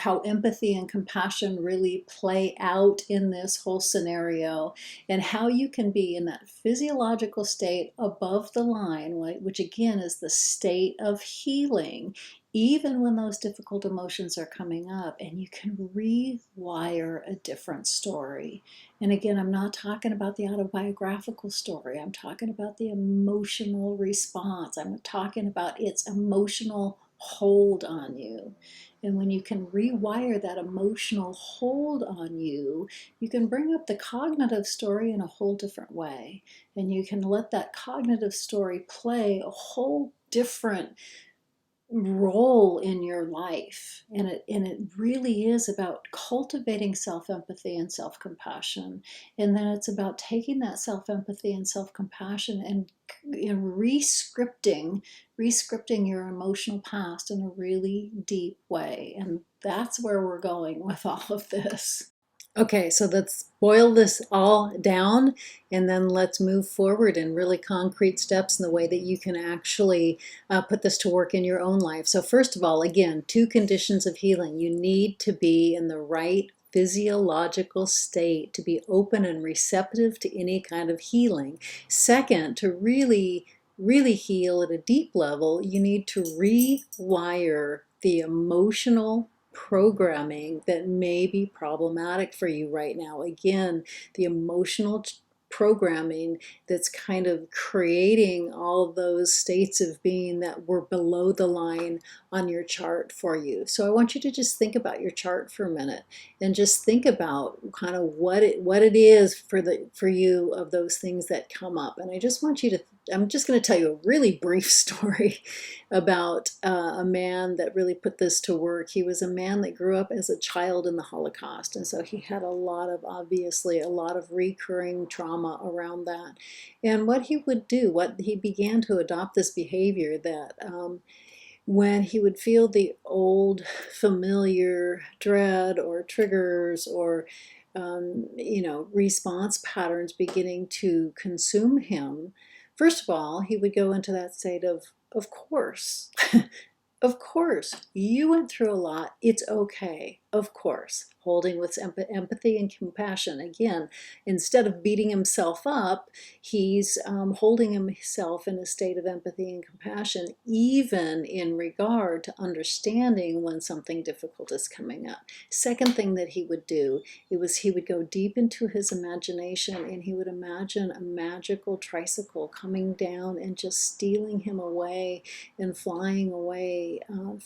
how empathy and compassion really play out in this whole scenario, and how you can be in that physiological state above the line, which again is the state of healing, even when those difficult emotions are coming up, and you can rewire a different story. And again, I'm not talking about the autobiographical story. I'm talking about the emotional response. I'm talking about its emotional hold on you. And when you can rewire that emotional hold on you, you can bring up the cognitive story in a whole different way. And you can let that cognitive story play a whole different role in your life. And it really is about cultivating self-empathy and self-compassion. And then it's about taking that self-empathy and self-compassion and rescripting your emotional past in a really deep way. And that's where we're going with all of this. Okay, so let's boil this all down, and then let's move forward in really concrete steps in the way that you can actually put this to work in your own life. So first of all, again, 2 conditions of healing. You need to be in the right physiological state to be open and receptive to any kind of healing. Second, to really heal at a deep level, you need to rewire the emotional programming that may be problematic for you right now. Again, the emotional programming that's kind of creating all those states of being that were below the line on your chart for you. So I want you to just think about your chart for a minute and just think about kind of what it is for you of those things that come up. And I just want you to, I'm just going to tell you a really brief story about a man that really put this to work. He was a man that grew up as a child in the Holocaust, and so he had obviously a lot of recurring trauma around that. And what he would do, what he began to adopt this behavior that when he would feel the old familiar dread or triggers or response patterns beginning to consume him, first of all, he would go into that state of course. Of course, you went through a lot. It's okay. Of course. Holding with empathy and compassion. Again, instead of beating himself up, he's holding himself in a state of empathy and compassion, even in regard to understanding when something difficult is coming up. Second thing that he would do, he would go deep into his imagination, and he would imagine a magical tricycle coming down and just stealing him away and flying away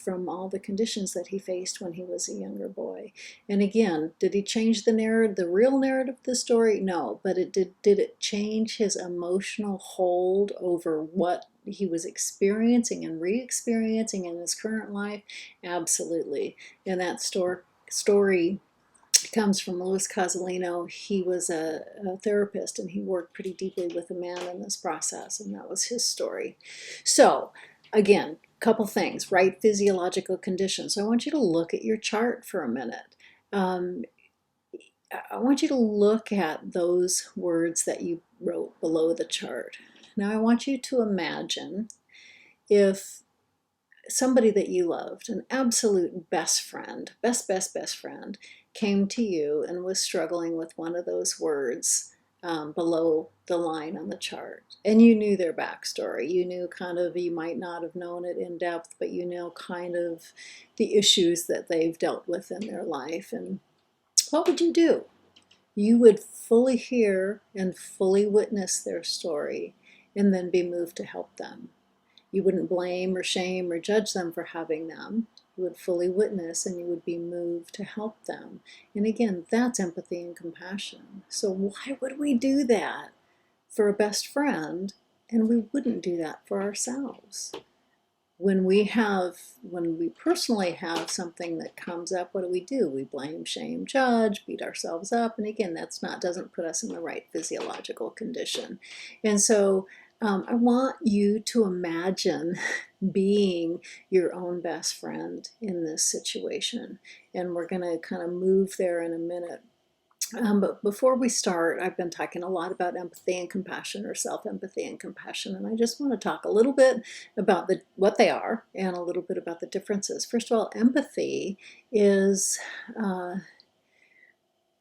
from all the conditions that he faced when he was a younger boy. And again, did he change the real narrative of the story? No, but did it change his emotional hold over what he was experiencing and re-experiencing in his current life? Absolutely. And that story comes from Louis Cozolino. He was a therapist, and he worked pretty deeply with a man in this process, and that was his story. So Again, couple things, right? Physiological conditions. So I want you to look at your chart for a minute. I want you to look at those words that you wrote below the chart. Now I want you to imagine if somebody that you loved, an absolute best friend, best friend, came to you and was struggling with one of those words below the line on the chart. And you knew their backstory. You knew kind of, you might not have known it in depth, but you know kind of the issues that they've dealt with in their life. And what would you do? You would fully hear and fully witness their story and then be moved to help them. You wouldn't blame or shame or judge them for having them. You would fully witness and you would be moved to help them. And again, that's empathy and compassion. So why would we do that for a best friend and we wouldn't do that for ourselves? When we personally have something that comes up, what do? We blame, shame, judge, beat ourselves up. And again, doesn't put us in the right physiological condition. And so I want you to imagine being your own best friend in this situation. And we're going to kind of move there in a minute. But before we start, I've been talking a lot about empathy and compassion, or self-empathy and compassion, and I just want to talk a little bit about what they are and a little bit about the differences. First of all, empathy is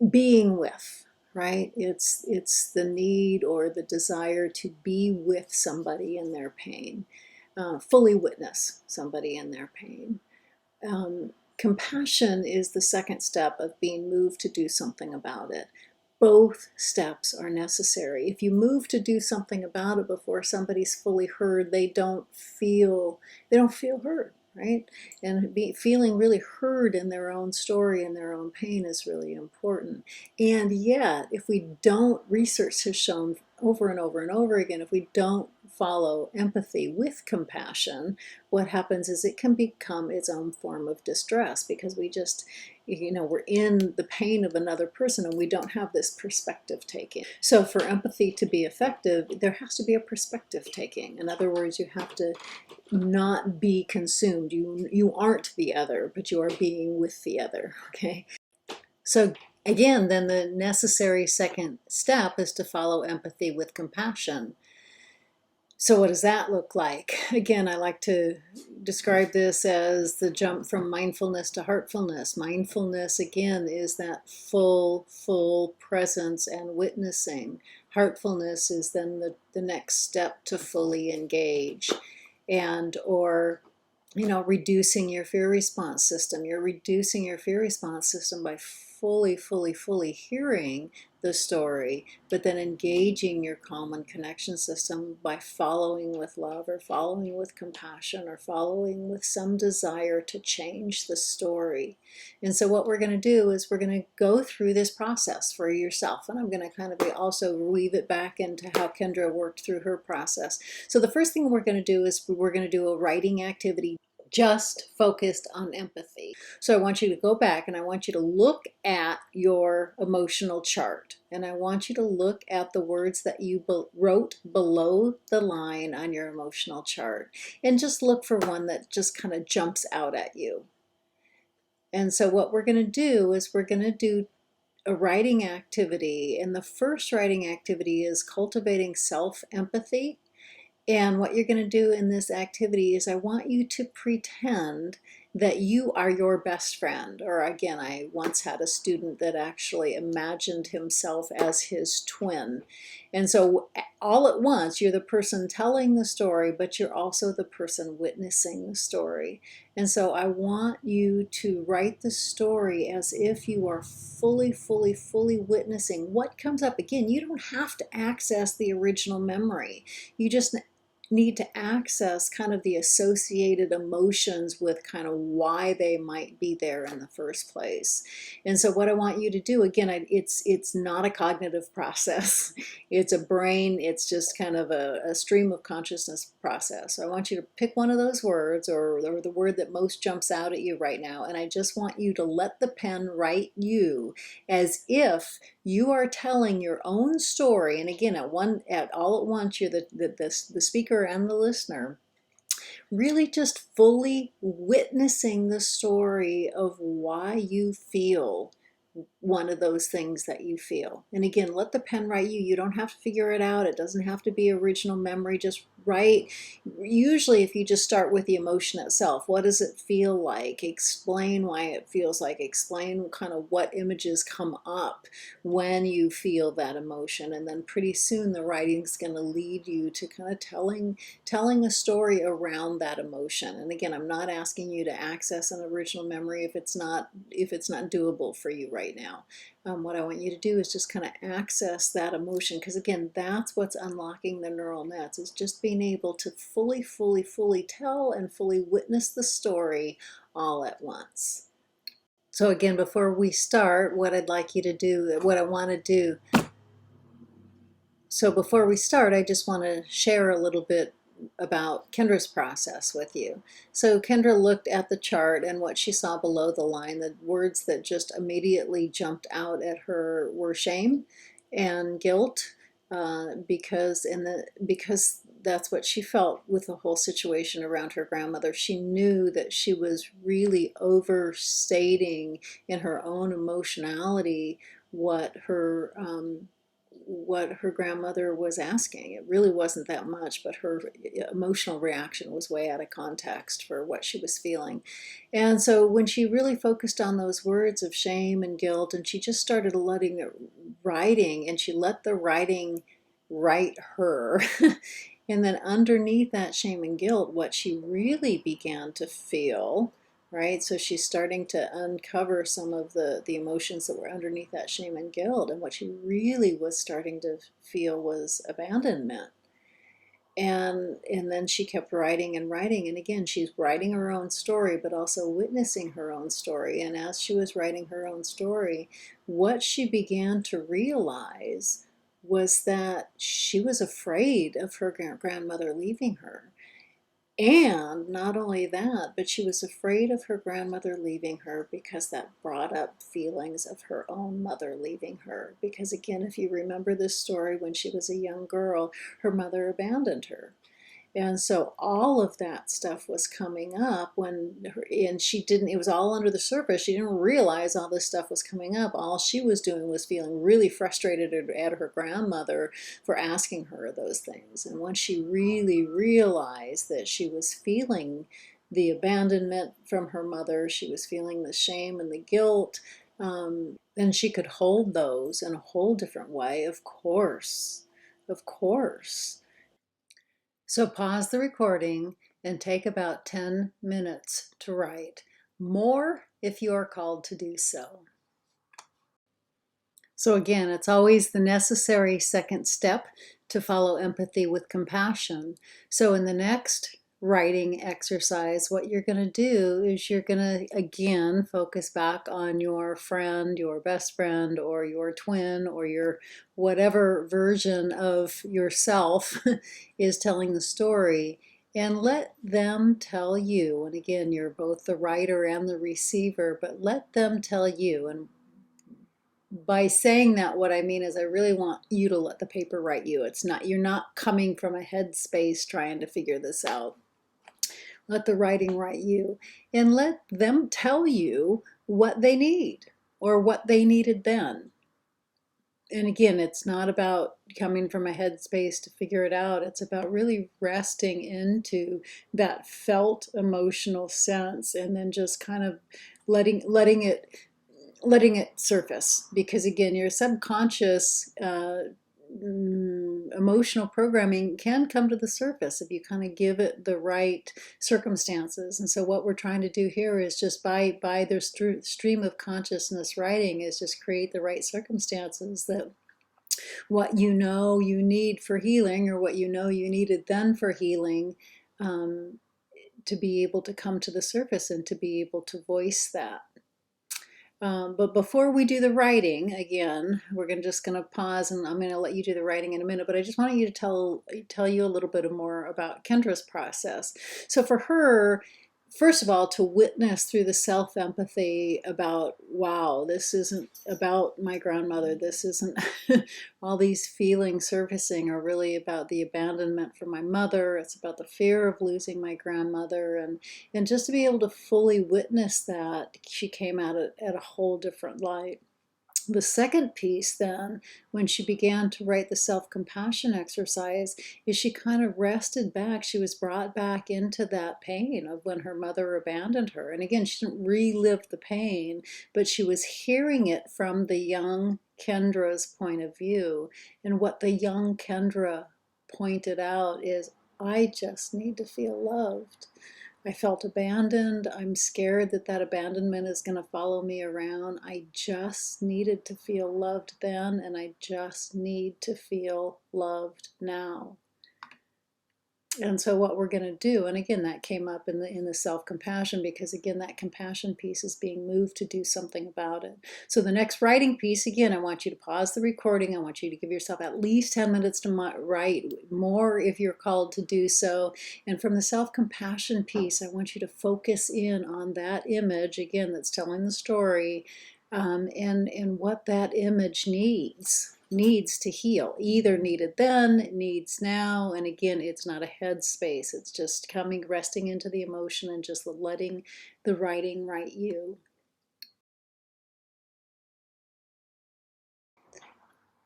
being with, right? It's the need or the desire to be with somebody in their pain, fully witness somebody in their pain. Compassion is the second step of being moved to do something about it. Both steps are necessary. If you move to do something about it before somebody's fully heard, they don't feel heard, right? And feeling really heard in their own story and their own pain is really important. And yet, if we don't, research has shown over and over and over again, if we don't follow empathy with compassion, what happens is it can become its own form of distress, because we just, we're in the pain of another person and we don't have this perspective taking. So for empathy to be effective, there has to be a perspective taking. In other words, you have to not be consumed. You aren't the other, but you are being with the other, okay? So again, then the necessary second step is to follow empathy with compassion. So what does that look like? Again, I like to describe this as the jump from mindfulness to heartfulness. Mindfulness, again, is that full presence and witnessing. Heartfulness is then the next step to fully engage, or reducing your fear response system. You're reducing your fear response system by fully hearing the story, but then engaging your calm and connection system by following with love, or following with compassion, or following with some desire to change the story. And so what we're going to do is we're going to go through this process for yourself, and I'm going to kind of also weave it back into how Kendra worked through her process. So the first thing we're going to do is we're going to do a writing activity just focused on empathy. So I want you to go back and I want you to look at your emotional chart, and I want you to look at the words that you wrote below the line on your emotional chart, and just look for one that just kind of jumps out at you. And so what we're going to do is we're going to do a writing activity, and the first writing activity is cultivating self-empathy. And what you're going to do in this activity is I want you to pretend that you are your best friend. Or again, I once had a student that actually imagined himself as his twin. And so all at once, you're the person telling the story, but you're also the person witnessing the story. And so I want you to write the story as if you are fully witnessing what comes up. Again, you don't have to access the original memory. You just need to access kind of the associated emotions with kind of why they might be there in the first place. And so what I want you to do, again, it's not a cognitive process. It's a brain, it's just kind of a stream of consciousness process. So I want you to pick one of those words, or the word that most jumps out at you right now, and I just want you to let the pen write you as if you are telling your own story. And again, all at once, you're the speaker and the listener. Really just fully witnessing the story of why you feel one of those things that you feel. And again, let the pen write you. You don't have to figure it out. It doesn't have to be original memory. Just write. Usually, if you just start with the emotion itself, what does it feel like? Explain why it feels like. Explain kind of what images come up when you feel that emotion. And then pretty soon the writing's going to lead you to kind of telling a story around that emotion. And again, I'm not asking you to access an original memory if it's not doable for you right now. What I want you to do is just kind of access that emotion, because again, that's what's unlocking the neural nets, is just being able to fully tell and fully witness the story all at once. So again, before we start, what I'd like you to do, what I want to do, so before we start, I just want to share a little bit about Kendra's process with you. So Kendra looked at the chart, and what she saw below the line, the words that just immediately jumped out at her were shame and guilt, because that's what she felt with the whole situation around her grandmother. She knew that she was really overstating in her own emotionality what her grandmother was asking. It really wasn't that much, but her emotional reaction was way out of context for what she was feeling. And so when she really focused on those words of shame and guilt, and she just started letting it writing, and she let the writing write her. And then underneath that shame and guilt, what she really began to feel, right? So she's starting to uncover some of the emotions that were underneath that shame and guilt. And what she really was starting to feel was abandonment. And then she kept writing and writing. And again, she's writing her own story, but also witnessing her own story. And as she was writing her own story, what she began to realize was that she was afraid of her grandmother leaving her. And not only that, but she was afraid of her grandmother leaving her because that brought up feelings of her own mother leaving her. Because again, if you remember this story, when she was a young girl, her mother abandoned her. And so all of that stuff was coming up and she didn't, it was all under the surface. She didn't realize all this stuff was coming up. All she was doing was feeling really frustrated at her grandmother for asking her those things. And once she really realized that she was feeling the abandonment from her mother, she was feeling the shame and the guilt, then she could hold those in a whole different way, of course. Of course. So pause the recording and take about 10 minutes to write. More if you are called to do so. So again, it's always the necessary second step to follow empathy with compassion. So in the next writing exercise, what you're going to do is you're going to again focus back on your friend, your best friend, or your twin, or your whatever version of yourself is telling the story, and let them tell you. And again, you're both the writer and the receiver, but let them tell you. And by saying that, what I mean is I really want you to let the paper write you. It's not, you're not coming from a head space trying to figure this out. Let the writing write you, and let them tell you what they need or what they needed then. And again, it's not about coming from a headspace to figure it out. It's about really resting into that felt emotional sense, and then just kind of letting it surface. Because again, your subconscious emotional programming can come to the surface if you kind of give it the right circumstances. And so what we're trying to do here is just by the stream of consciousness writing is just create the right circumstances that what you know you need for healing, or what you know you needed then for healing, to be able to come to the surface and to be able to voice that. But before we do the writing, again, we're just going to pause, and I'm going to let you do the writing in a minute, but I just wanted you to tell you a little bit more about Kendra's process. So for her, first of all, to witness through the self-empathy about, wow, this isn't about my grandmother. This isn't all these feelings surfacing are really about the abandonment from my mother. It's about the fear of losing my grandmother. And just to be able to fully witness that, she came at it at a whole different light. The second piece then, when she began to write the self-compassion exercise, is she kind of rested back. She was brought back into that pain of when her mother abandoned her. And again, she didn't relive the pain, but she was hearing it from the young Kendra's point of view. And what the young Kendra pointed out is, I just need to feel loved. I felt abandoned. I'm scared that that abandonment is going to follow me around. I just needed to feel loved then, and I just need to feel loved now. And so what we're going to do, and again, that came up in the self-compassion, because again, that compassion piece is being moved to do something about it. So the next writing piece, again, I want you to pause the recording. I want you to give yourself at least 10 minutes to write, more if you're called to do so. And from the self-compassion piece, I want you to focus in on that image, again, that's telling the story, and what that image needs to heal. Either needed then, needs now, and again, it's not a head space. It's just coming, resting into the emotion and just letting the writing write you.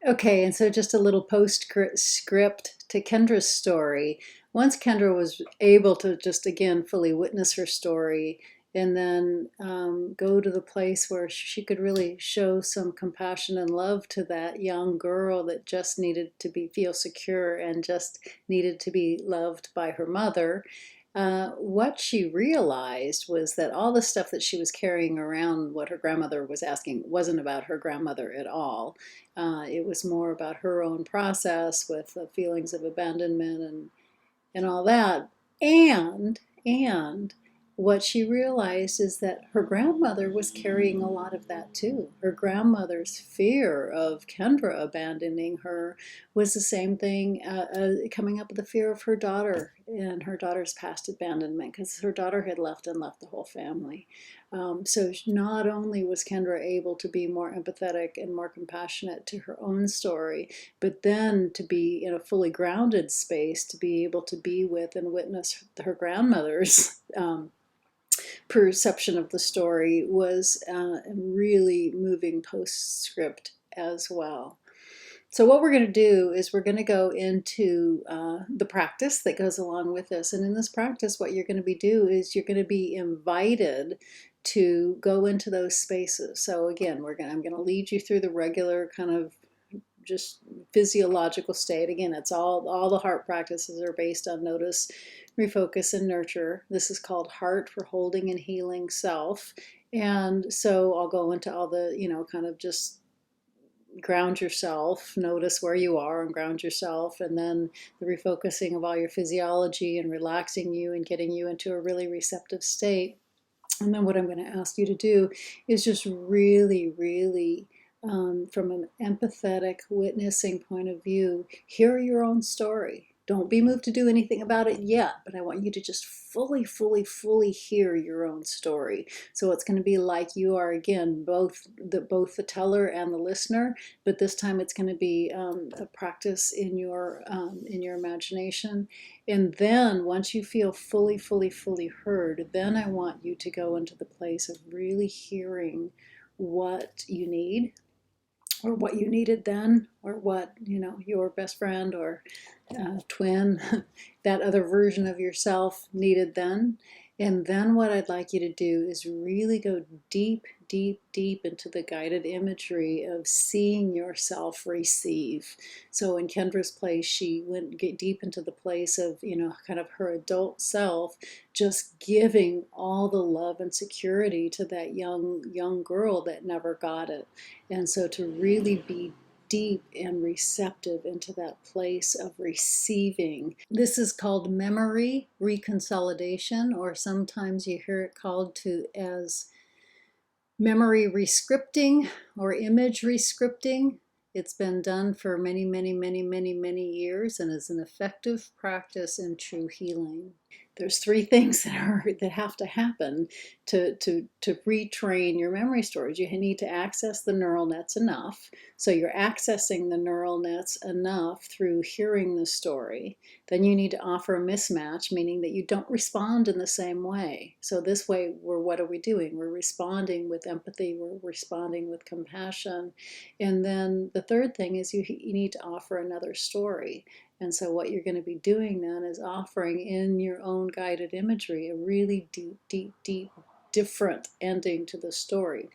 Okay, and so just a little postscript to Kendra's story. Once Kendra was able to just again fully witness her story, and then go to the place where she could really show some compassion and love to that young girl that just needed to feel secure and just needed to be loved by her mother. What she realized was that all the stuff that she was carrying around, what her grandmother was asking, wasn't about her grandmother at all. It was more about her own process with the feelings of abandonment and all that. And what she realized is that her grandmother was carrying a lot of that too. Her grandmother's fear of Kendra abandoning her was the same thing, coming up with the fear of her daughter and her daughter's past abandonment, because her daughter had left the whole family. So not only was Kendra able to be more empathetic and more compassionate to her own story, but then to be in a fully grounded space, to be able to be with and witness her grandmother's perception of the story was a really moving postscript as well. So what we're going to do is we're going to go into the practice that goes along with this. And in this practice, what you're going to do is you're going to be invited to go into those spaces. So again, I'm going to lead you through the regular kind of just physiological state. Again, it's all the heart practices are based on notice, refocus, and nurture. This is called Heart for Holding and Healing Self. And so I'll go into all the, kind of just ground yourself, notice where you are and ground yourself, and then the refocusing of all your physiology and relaxing you and getting you into a really receptive state. And then what I'm going to ask you to do is just really, really, from an empathetic witnessing point of view, hear your own story. Don't be moved to do anything about it yet, but I want you to just fully, fully, fully hear your own story. So it's going to be like you are, again, both the teller and the listener, but this time it's going to be a practice in your imagination. And then once you feel fully, fully, fully heard, then I want you to go into the place of really hearing what you need, or what you needed then, or what, your best friend or twin, that other version of yourself needed then. And then what I'd like you to do is really go deep, deep, deep into the guided imagery of seeing yourself receive. So in Kendra's place, she went deep into the place of, kind of her adult self, just giving all the love and security to that young girl that never got it. And so to really be deep and receptive into that place of receiving. This is called memory reconsolidation, or sometimes you hear it called as memory rescripting or image rescripting. It's been done for many, many, many, many, many years and is an effective practice in true healing. there's three things that have to happen to retrain your memory storage. You need to access the neural nets enough. So you're accessing the neural nets enough through hearing the story. Then you need to offer a mismatch, meaning that you don't respond in the same way. So this way, what are we doing? We're responding with empathy. We're responding with compassion. And then the third thing is you need to offer another story. And so what you're going to be doing then is offering in your own guided imagery a really deep, different ending to the story.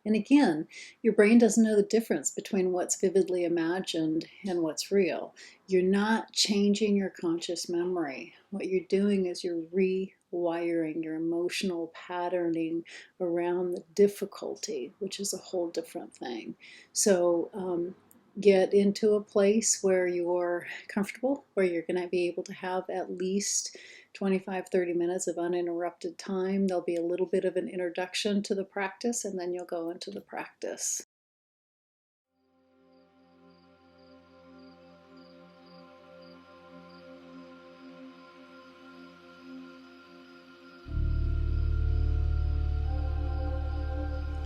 And again, your brain doesn't know the difference between what's vividly imagined and what's real. You're not changing your conscious memory. What you're doing is you're rewiring your emotional patterning around the difficulty, which is a whole different thing. So get into a place where you're comfortable, where you're going to be able to have at least 25-30 minutes of uninterrupted time. There'll be a little bit of an introduction to the practice, and then you'll go into the practice.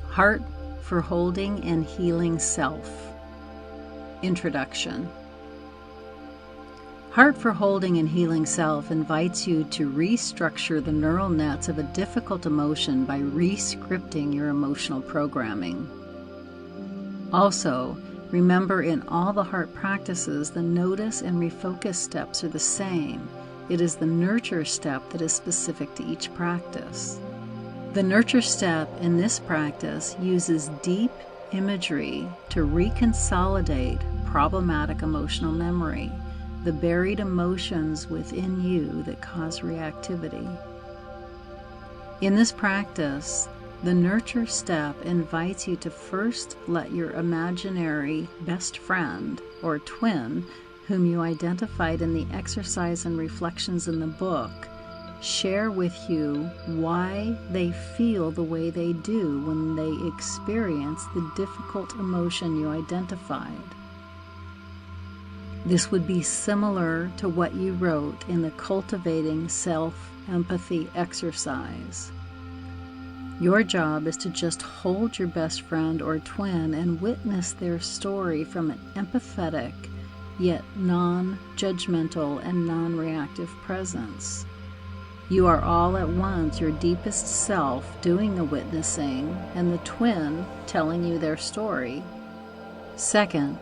Heart for Holding and Healing Self. Introduction. Heart for Holding and Healing Self invites you to restructure the neural nets of a difficult emotion by re-scripting your emotional programming. Also, remember, in all the heart practices, the notice and refocus steps are the same. It is the nurture step that is specific to each practice. The nurture step in this practice uses deep imagery to reconsolidate problematic emotional memory, the buried emotions within you that cause reactivity. In this practice, the nurture step invites you to first let your imaginary best friend or twin, whom you identified in the exercise and reflections in the book, share with you why they feel the way they do when they experience the difficult emotion you identified. This would be similar to what you wrote in the Cultivating Self-Empathy exercise. Your job is to just hold your best friend or twin and witness their story from an empathetic, yet non-judgmental and non-reactive presence. You are all at once your deepest self doing the witnessing and the twin telling you their story. Second,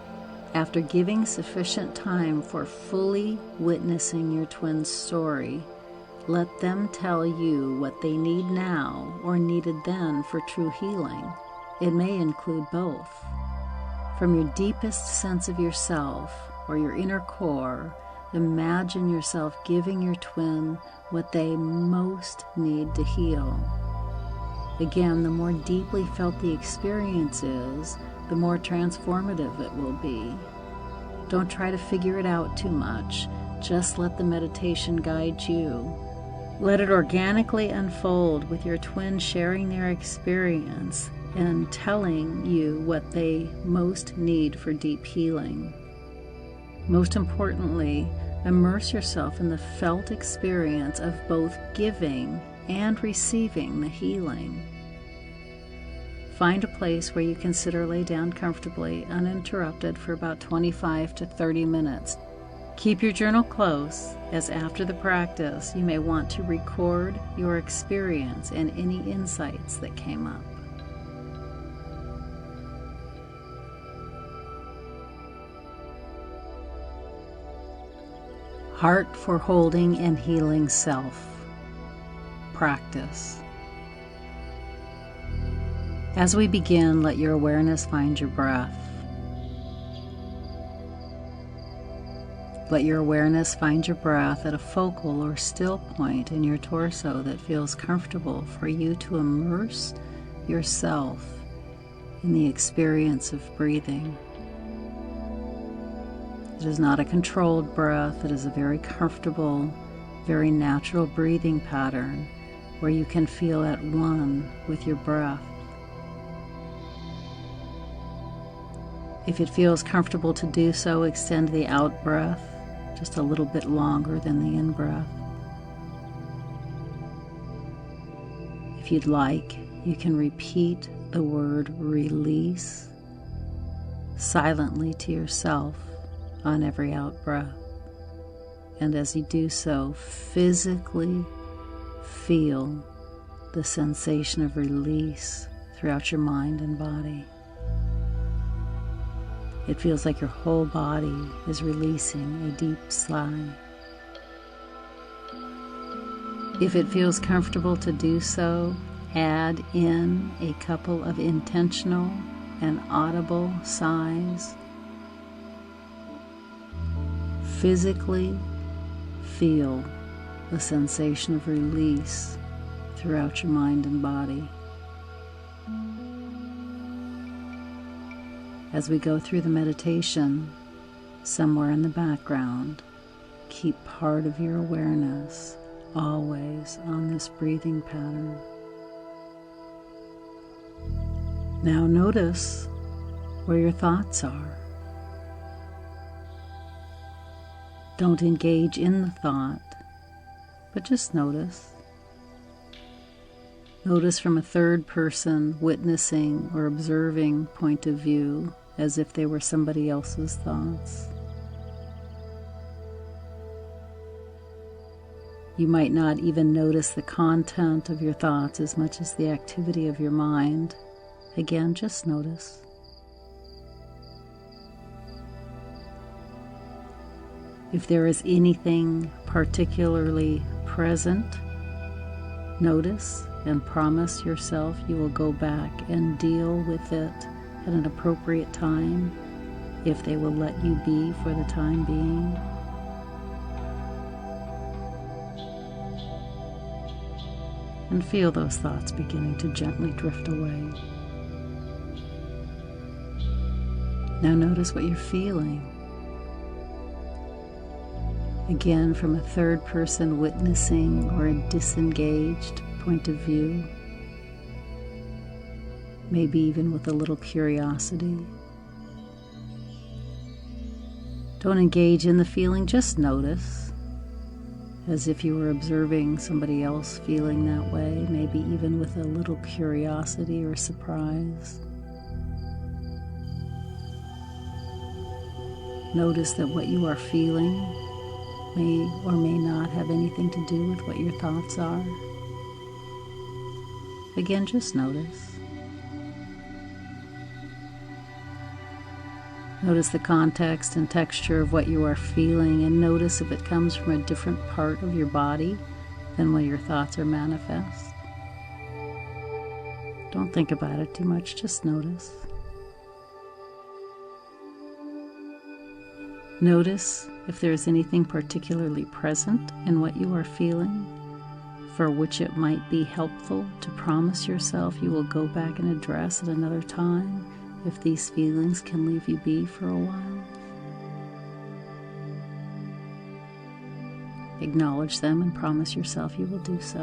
after giving sufficient time for fully witnessing your twin's story, let them tell you what they need now or needed then for true healing. It may include both. From your deepest sense of yourself or your inner core, imagine yourself giving your twin what they most need to heal. Again, the more deeply felt the experience is, the more transformative it will be. Don't try to figure it out too much. Just let the meditation guide you. Let it organically unfold with your twin sharing their experience and telling you what they most need for deep healing. Most importantly, immerse yourself in the felt experience of both giving and receiving the healing. Find a place where you consider lay down comfortably, uninterrupted for about 25 to 30 minutes. Keep your journal close, as after the practice you may want to record your experience and any insights that came up. Heart for Holding and Healing Self. Practice. As we begin, let your awareness find your breath. Let your awareness find your breath at a focal or still point in your torso that feels comfortable for you to immerse yourself in the experience of breathing. It is not a controlled breath. It is a very comfortable, very natural breathing pattern where you can feel at one with your breath. If it feels comfortable to do so, extend the out breath just a little bit longer than the in breath. If you'd like, you can repeat the word release silently to yourself on every out-breath. And as you do so, physically feel the sensation of release throughout your mind and body. It feels like your whole body is releasing a deep sigh. If it feels comfortable to do so, add in a couple of intentional and audible sighs. Physically feel the sensation of release throughout your mind and body. As we go through the meditation, somewhere in the background, keep part of your awareness always on this breathing pattern. Now notice where your thoughts are. Don't engage in the thought, but just notice. Notice from a third person witnessing or observing point of view, as if they were somebody else's thoughts. You might not even notice the content of your thoughts as much as the activity of your mind. Again, just notice. If there is anything particularly present, notice and promise yourself you will go back and deal with it at an appropriate time, if they will let you be for the time being. And feel those thoughts beginning to gently drift away. Now notice what you're feeling. Again, from a third person witnessing or a disengaged point of view, maybe even with a little curiosity. Don't engage in the feeling, just notice, as if you were observing somebody else feeling that way, maybe even with a little curiosity or surprise. Notice that what you are feeling may or may not have anything to do with what your thoughts are. Again, just notice. Notice the context and texture of what you are feeling, and notice if it comes from a different part of your body than when your thoughts are manifest. Don't think about it too much, just notice. Notice if there is anything particularly present in what you are feeling, for which it might be helpful to promise yourself you will go back and address at another time, if these feelings can leave you be for a while. Acknowledge them and promise yourself you will do so.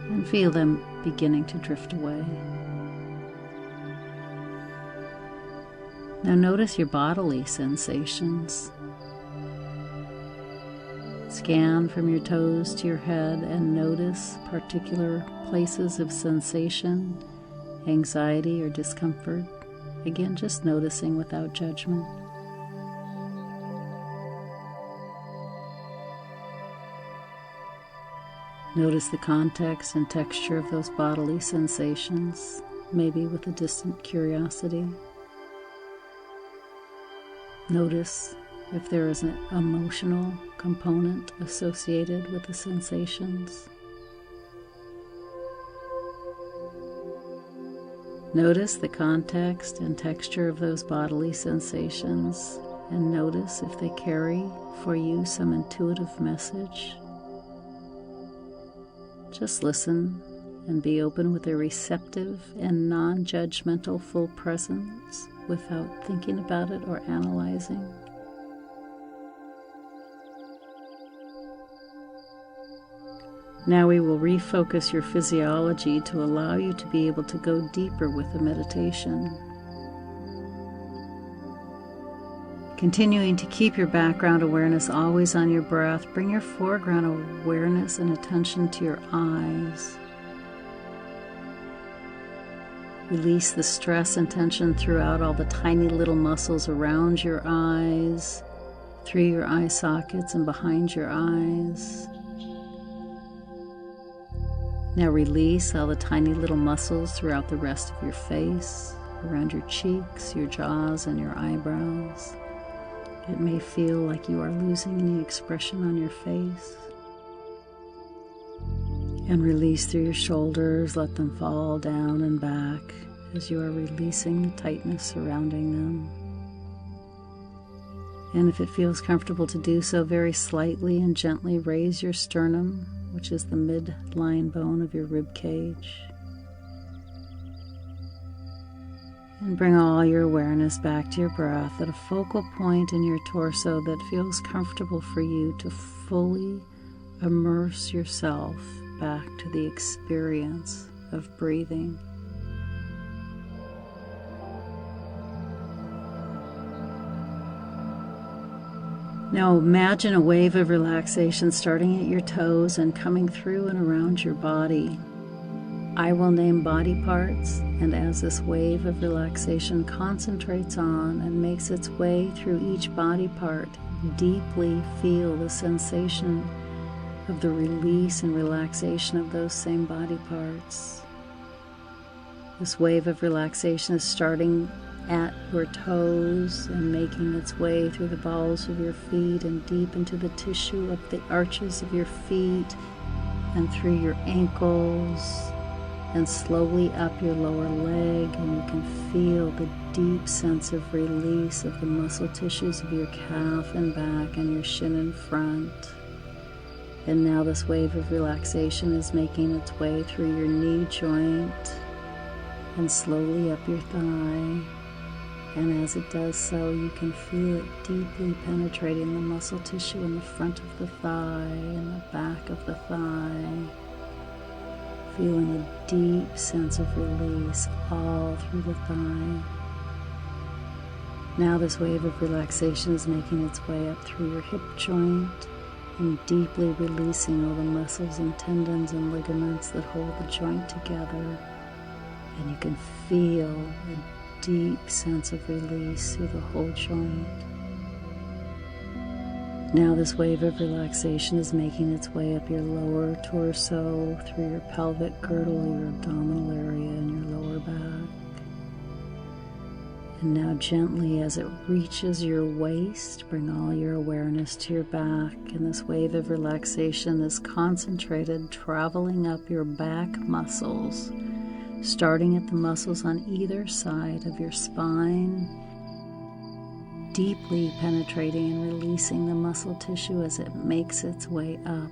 And feel them beginning to drift away. Now notice your bodily sensations. Scan from your toes to your head and notice particular places of sensation, anxiety, or discomfort. Again, just noticing without judgment. Notice the context and texture of those bodily sensations, maybe with a distant curiosity. Notice if there is an emotional component associated with the sensations. Notice the context and texture of those bodily sensations, and notice if they carry for you some intuitive message. Just listen and be open with a receptive and non-judgmental full presence without thinking about it or analyzing. Now we will refocus your physiology to allow you to be able to go deeper with the meditation. Continuing to keep your background awareness always on your breath, bring your foreground awareness and attention to your eyes. Release the stress and tension throughout all the tiny little muscles around your eyes, through your eye sockets and behind your eyes. Now release all the tiny little muscles throughout the rest of your face, around your cheeks, your jaws, and your eyebrows. It may feel like you are losing any expression on your face. And release through your shoulders, let them fall down and back as you are releasing the tightness surrounding them. And if it feels comfortable to do so, very slightly and gently raise your sternum, which is the midline bone of your rib cage. And bring all your awareness back to your breath at a focal point in your torso that feels comfortable for you to fully immerse yourself back to the experience of breathing. Now imagine a wave of relaxation starting at your toes and coming through and around your body. I will name body parts, and as this wave of relaxation concentrates on and makes its way through each body part, deeply feel the sensation of the release and relaxation of those same body parts. This wave of relaxation is starting at your toes and making its way through the balls of your feet and deep into the tissue of the arches of your feet and through your ankles and slowly up your lower leg, and you can feel the deep sense of release of the muscle tissues of your calf and back and your shin and front. And now this wave of relaxation is making its way through your knee joint and slowly up your thigh. And as it does so, you can feel it deeply penetrating the muscle tissue in the front of the thigh and the back of the thigh. Feeling a deep sense of release all through the thigh. Now this wave of relaxation is making its way up through your hip joint and deeply releasing all the muscles and tendons and ligaments that hold the joint together. And you can feel a deep sense of release through the whole joint. Now this wave of relaxation is making its way up your lower torso, through your pelvic girdle, your abdominal area, and your lower back. And now gently, as it reaches your waist, bring all your awareness to your back. And this wave of relaxation is concentrated, traveling up your back muscles, starting at the muscles on either side of your spine, deeply penetrating and releasing the muscle tissue as it makes its way up,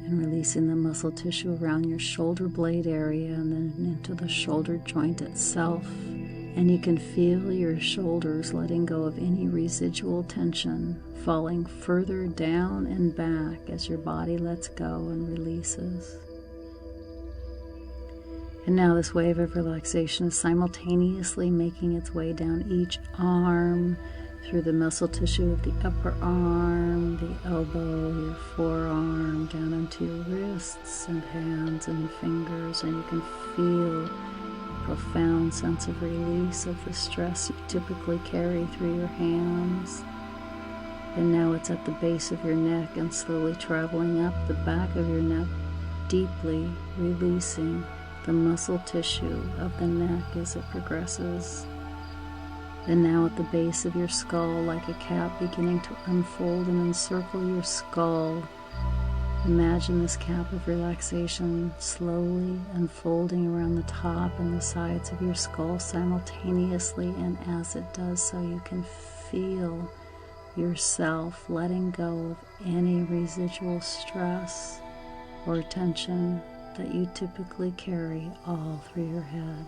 and releasing the muscle tissue around your shoulder blade area and then into the shoulder joint itself. And you can feel your shoulders letting go of any residual tension, falling further down and back as your body lets go and releases. And now this wave of relaxation is simultaneously making its way down each arm, through the muscle tissue of the upper arm, the elbow, your forearm, down into your wrists and hands and fingers, and you can feel a profound sense of release of the stress you typically carry through your hands. And now it's at the base of your neck and slowly traveling up the back of your neck, deeply releasing the muscle tissue of the neck as it progresses. And now at the base of your skull, like a cap beginning to unfold and encircle your skull, imagine this cap of relaxation slowly unfolding around the top and the sides of your skull simultaneously. And as it does so, you can feel yourself letting go of any residual stress or tension that you typically carry all through your head.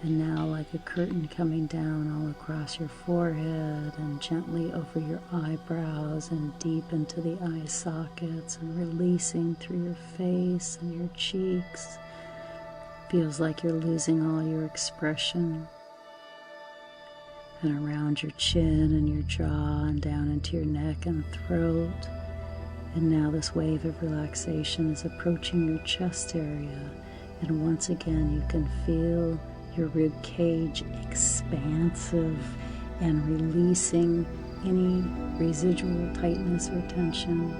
And now, like a curtain coming down all across your forehead and gently over your eyebrows and deep into the eye sockets and releasing through your face and your cheeks. Feels like you're losing all your expression. and around your chin and your jaw and down into your neck and throat. And now this wave of relaxation is approaching your chest area. And once again, you can feel your rib cage expansive and releasing any residual tightness or tension.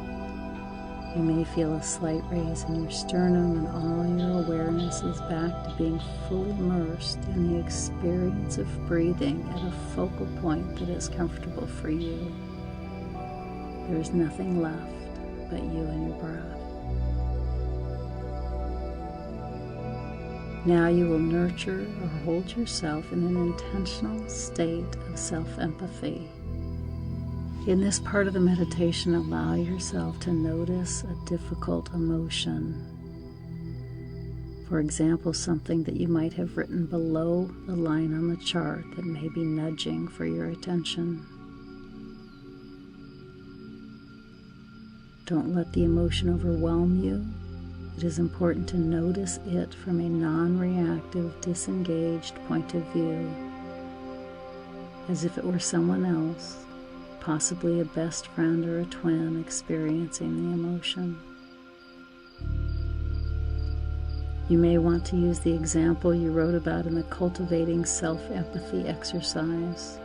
You may feel a slight raise in your sternum, and all your awareness is back to being fully immersed in the experience of breathing at a focal point that is comfortable for you. There is nothing left but you and your breath. Now you will nurture or hold yourself in an intentional state of self-empathy. In this part of the meditation, allow yourself to notice a difficult emotion. For example, something that you might have written below the line on the chart that may be nudging for your attention. Don't let the emotion overwhelm you. It is important to notice it from a non-reactive, disengaged point of view, as if it were someone else, possibly a best friend or a twin experiencing the emotion. You may want to use the example you wrote about in the Cultivating Self-Empathy exercise.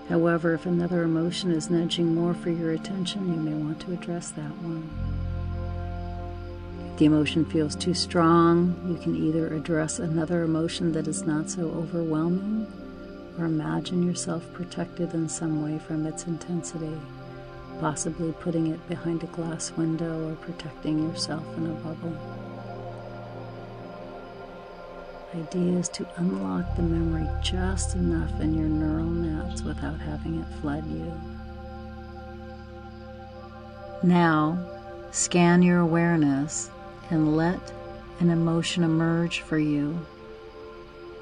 However, if another emotion is nudging more for your attention, you may want to address that one. If the emotion feels too strong, you can either address another emotion that is not so overwhelming, or imagine yourself protected in some way from its intensity, possibly putting it behind a glass window or protecting yourself in a bubble. The idea is to unlock the memory just enough in your neural nets without having it flood you. Now, scan your awareness and let an emotion emerge for you.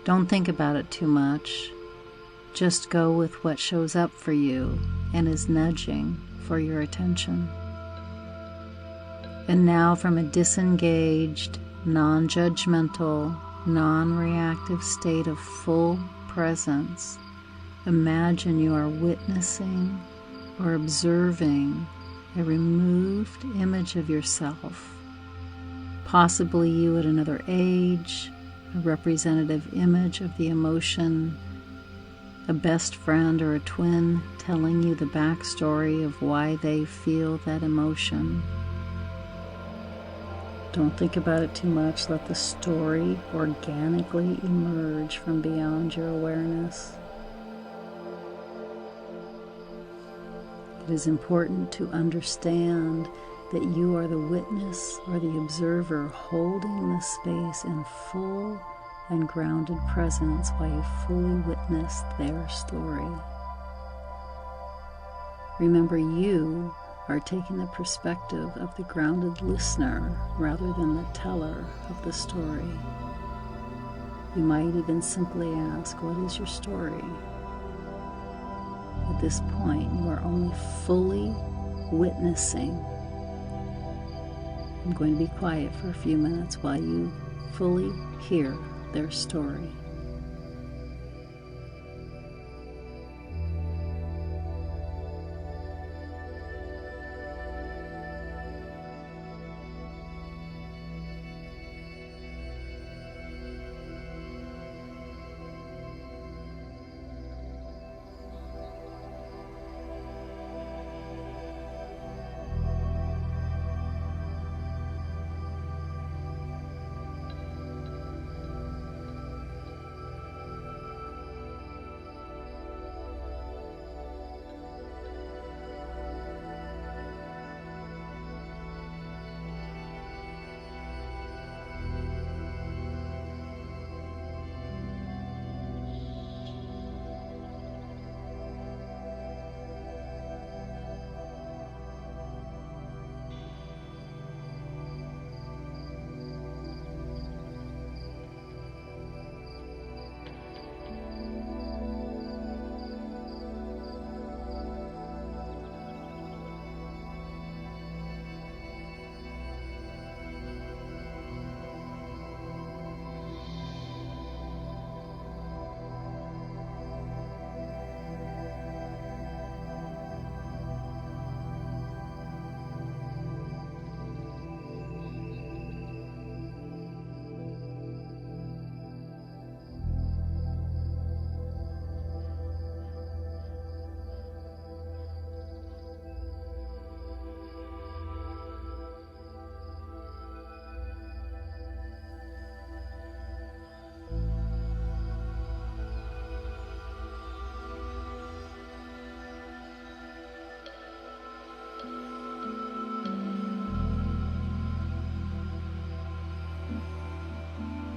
Don't think about it too much. Just go with what shows up for you and is nudging for your attention. And now, from a disengaged, non-judgmental, non-reactive state of full presence, imagine you are witnessing or observing a removed image of yourself, possibly you at another age, a representative image of the emotion, a best friend or a twin telling you the backstory of why they feel that emotion. Don't think about it too much. Let the story organically emerge from beyond your awareness. It is important to understand that you are the witness or the observer holding the space in full and grounded presence while you fully witness their story. Remember, you are taking the perspective of the grounded listener rather than the teller of the story. You might even simply ask, "What is your story?" At this point, you are only fully witnessing. I'm going to be quiet for a few minutes while you fully hear their story.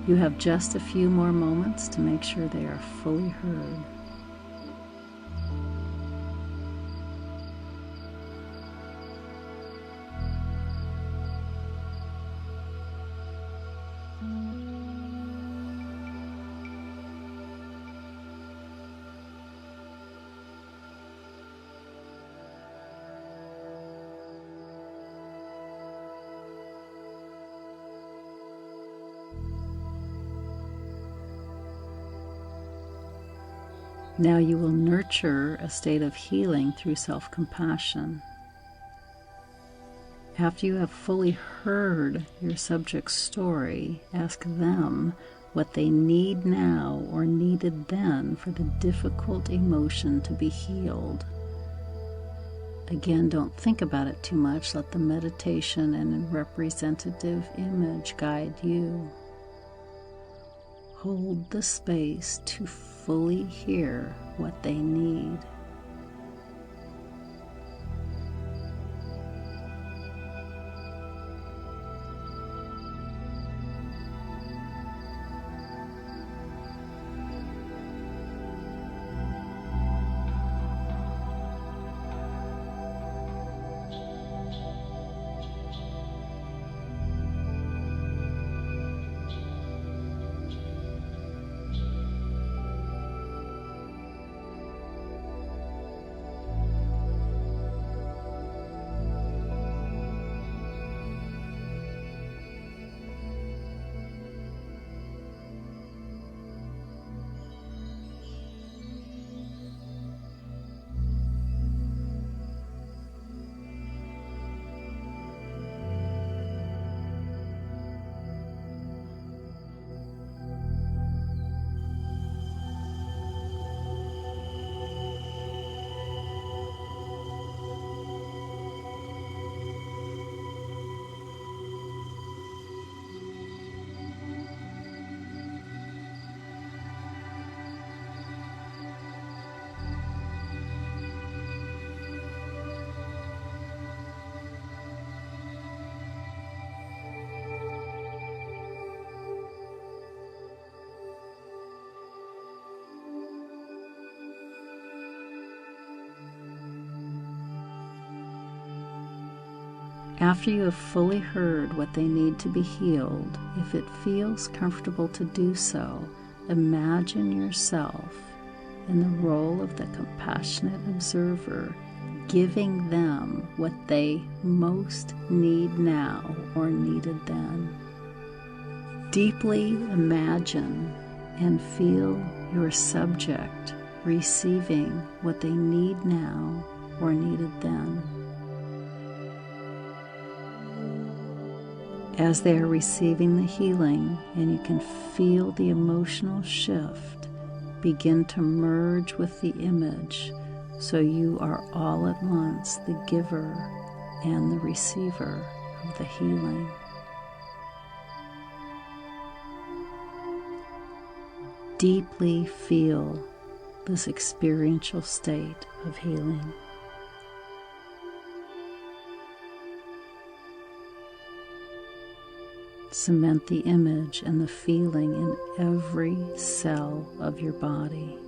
You have just a few more moments to make sure they are fully heard. Now you will nurture a state of healing through self-compassion. After you have fully heard your subject's story, ask them what they need now or needed then for the difficult emotion to be healed. Again, don't think about it too much. Let the meditation and a representative image guide you. Hold the space to fully hear what they need. After you have fully heard what they need to be healed, if it feels comfortable to do so, imagine yourself in the role of the compassionate observer, giving them what they most need now or needed then. Deeply imagine and feel your subject receiving what they need now or needed then. As they are receiving the healing and you can feel the emotional shift, begin to merge with the image so you are all at once the giver and the receiver of the healing. Deeply feel this experiential state of healing. Cement the image and the feeling in every cell of your body.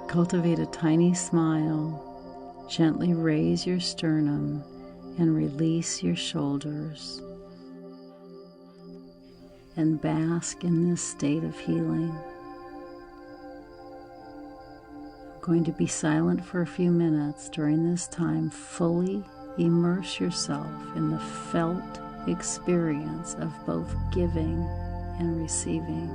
Cultivate a tiny smile. Gently raise your sternum and release your shoulders. And bask in this state of healing. I'm going to be silent for a few minutes. During this time, fully immerse yourself in the felt experience of both giving and receiving.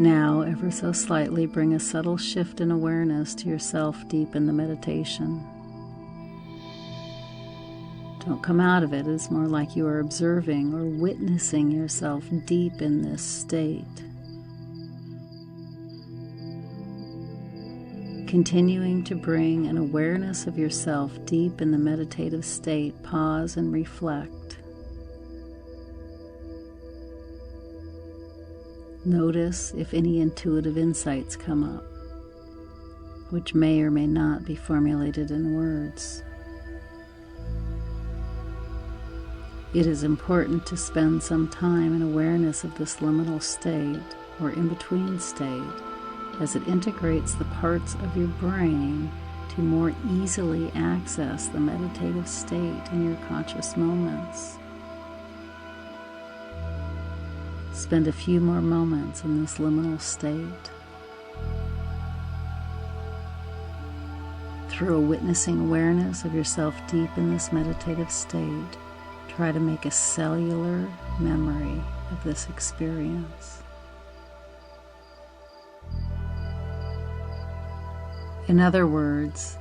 Now, ever so slightly, bring a subtle shift in awareness to yourself deep in the meditation. Don't come out of it. It's more like you are observing or witnessing yourself deep in this state. Continuing to bring an awareness of yourself deep in the meditative state, pause and reflect. Notice if any intuitive insights come up, which may or may not be formulated in words. It is important to spend some time in awareness of this liminal state or in-between state, as it integrates the parts of your brain to more easily access the meditative state in your conscious moments. Spend a few more moments in this liminal state. Through a witnessing awareness of yourself deep in this meditative state, try to make a cellular memory of this experience. In other words,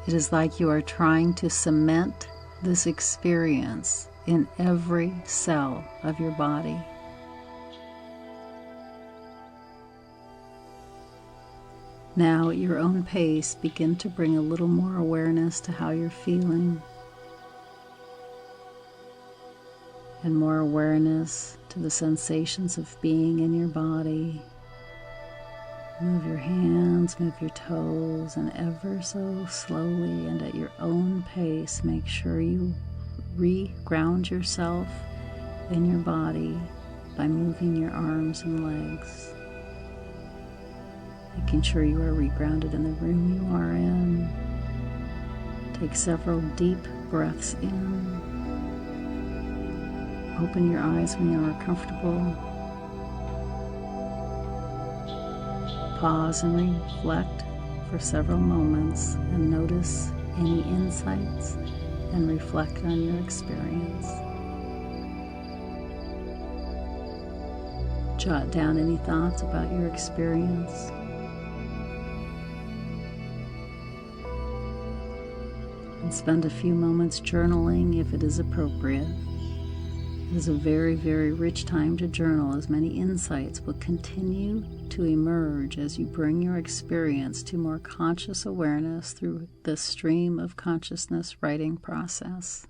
it is like you are trying to cement this experience in every cell of your body. Now, at your own pace, begin to bring a little more awareness to how you're feeling, and more awareness to the sensations of being in your body. Move your hands, move your toes, and ever so slowly and at your own pace, make sure you re-ground yourself in your body by moving your arms and legs. Making sure you are regrounded in the room you are in. Take several deep breaths in. Open your eyes when you are comfortable. Pause and reflect for several moments and notice any insights and reflect on your experience. Jot down any thoughts about your experience. And spend a few moments journaling if it is appropriate. It is a very, very rich time to journal, as many insights will continue to emerge as you bring your experience to more conscious awareness through the stream of consciousness writing process.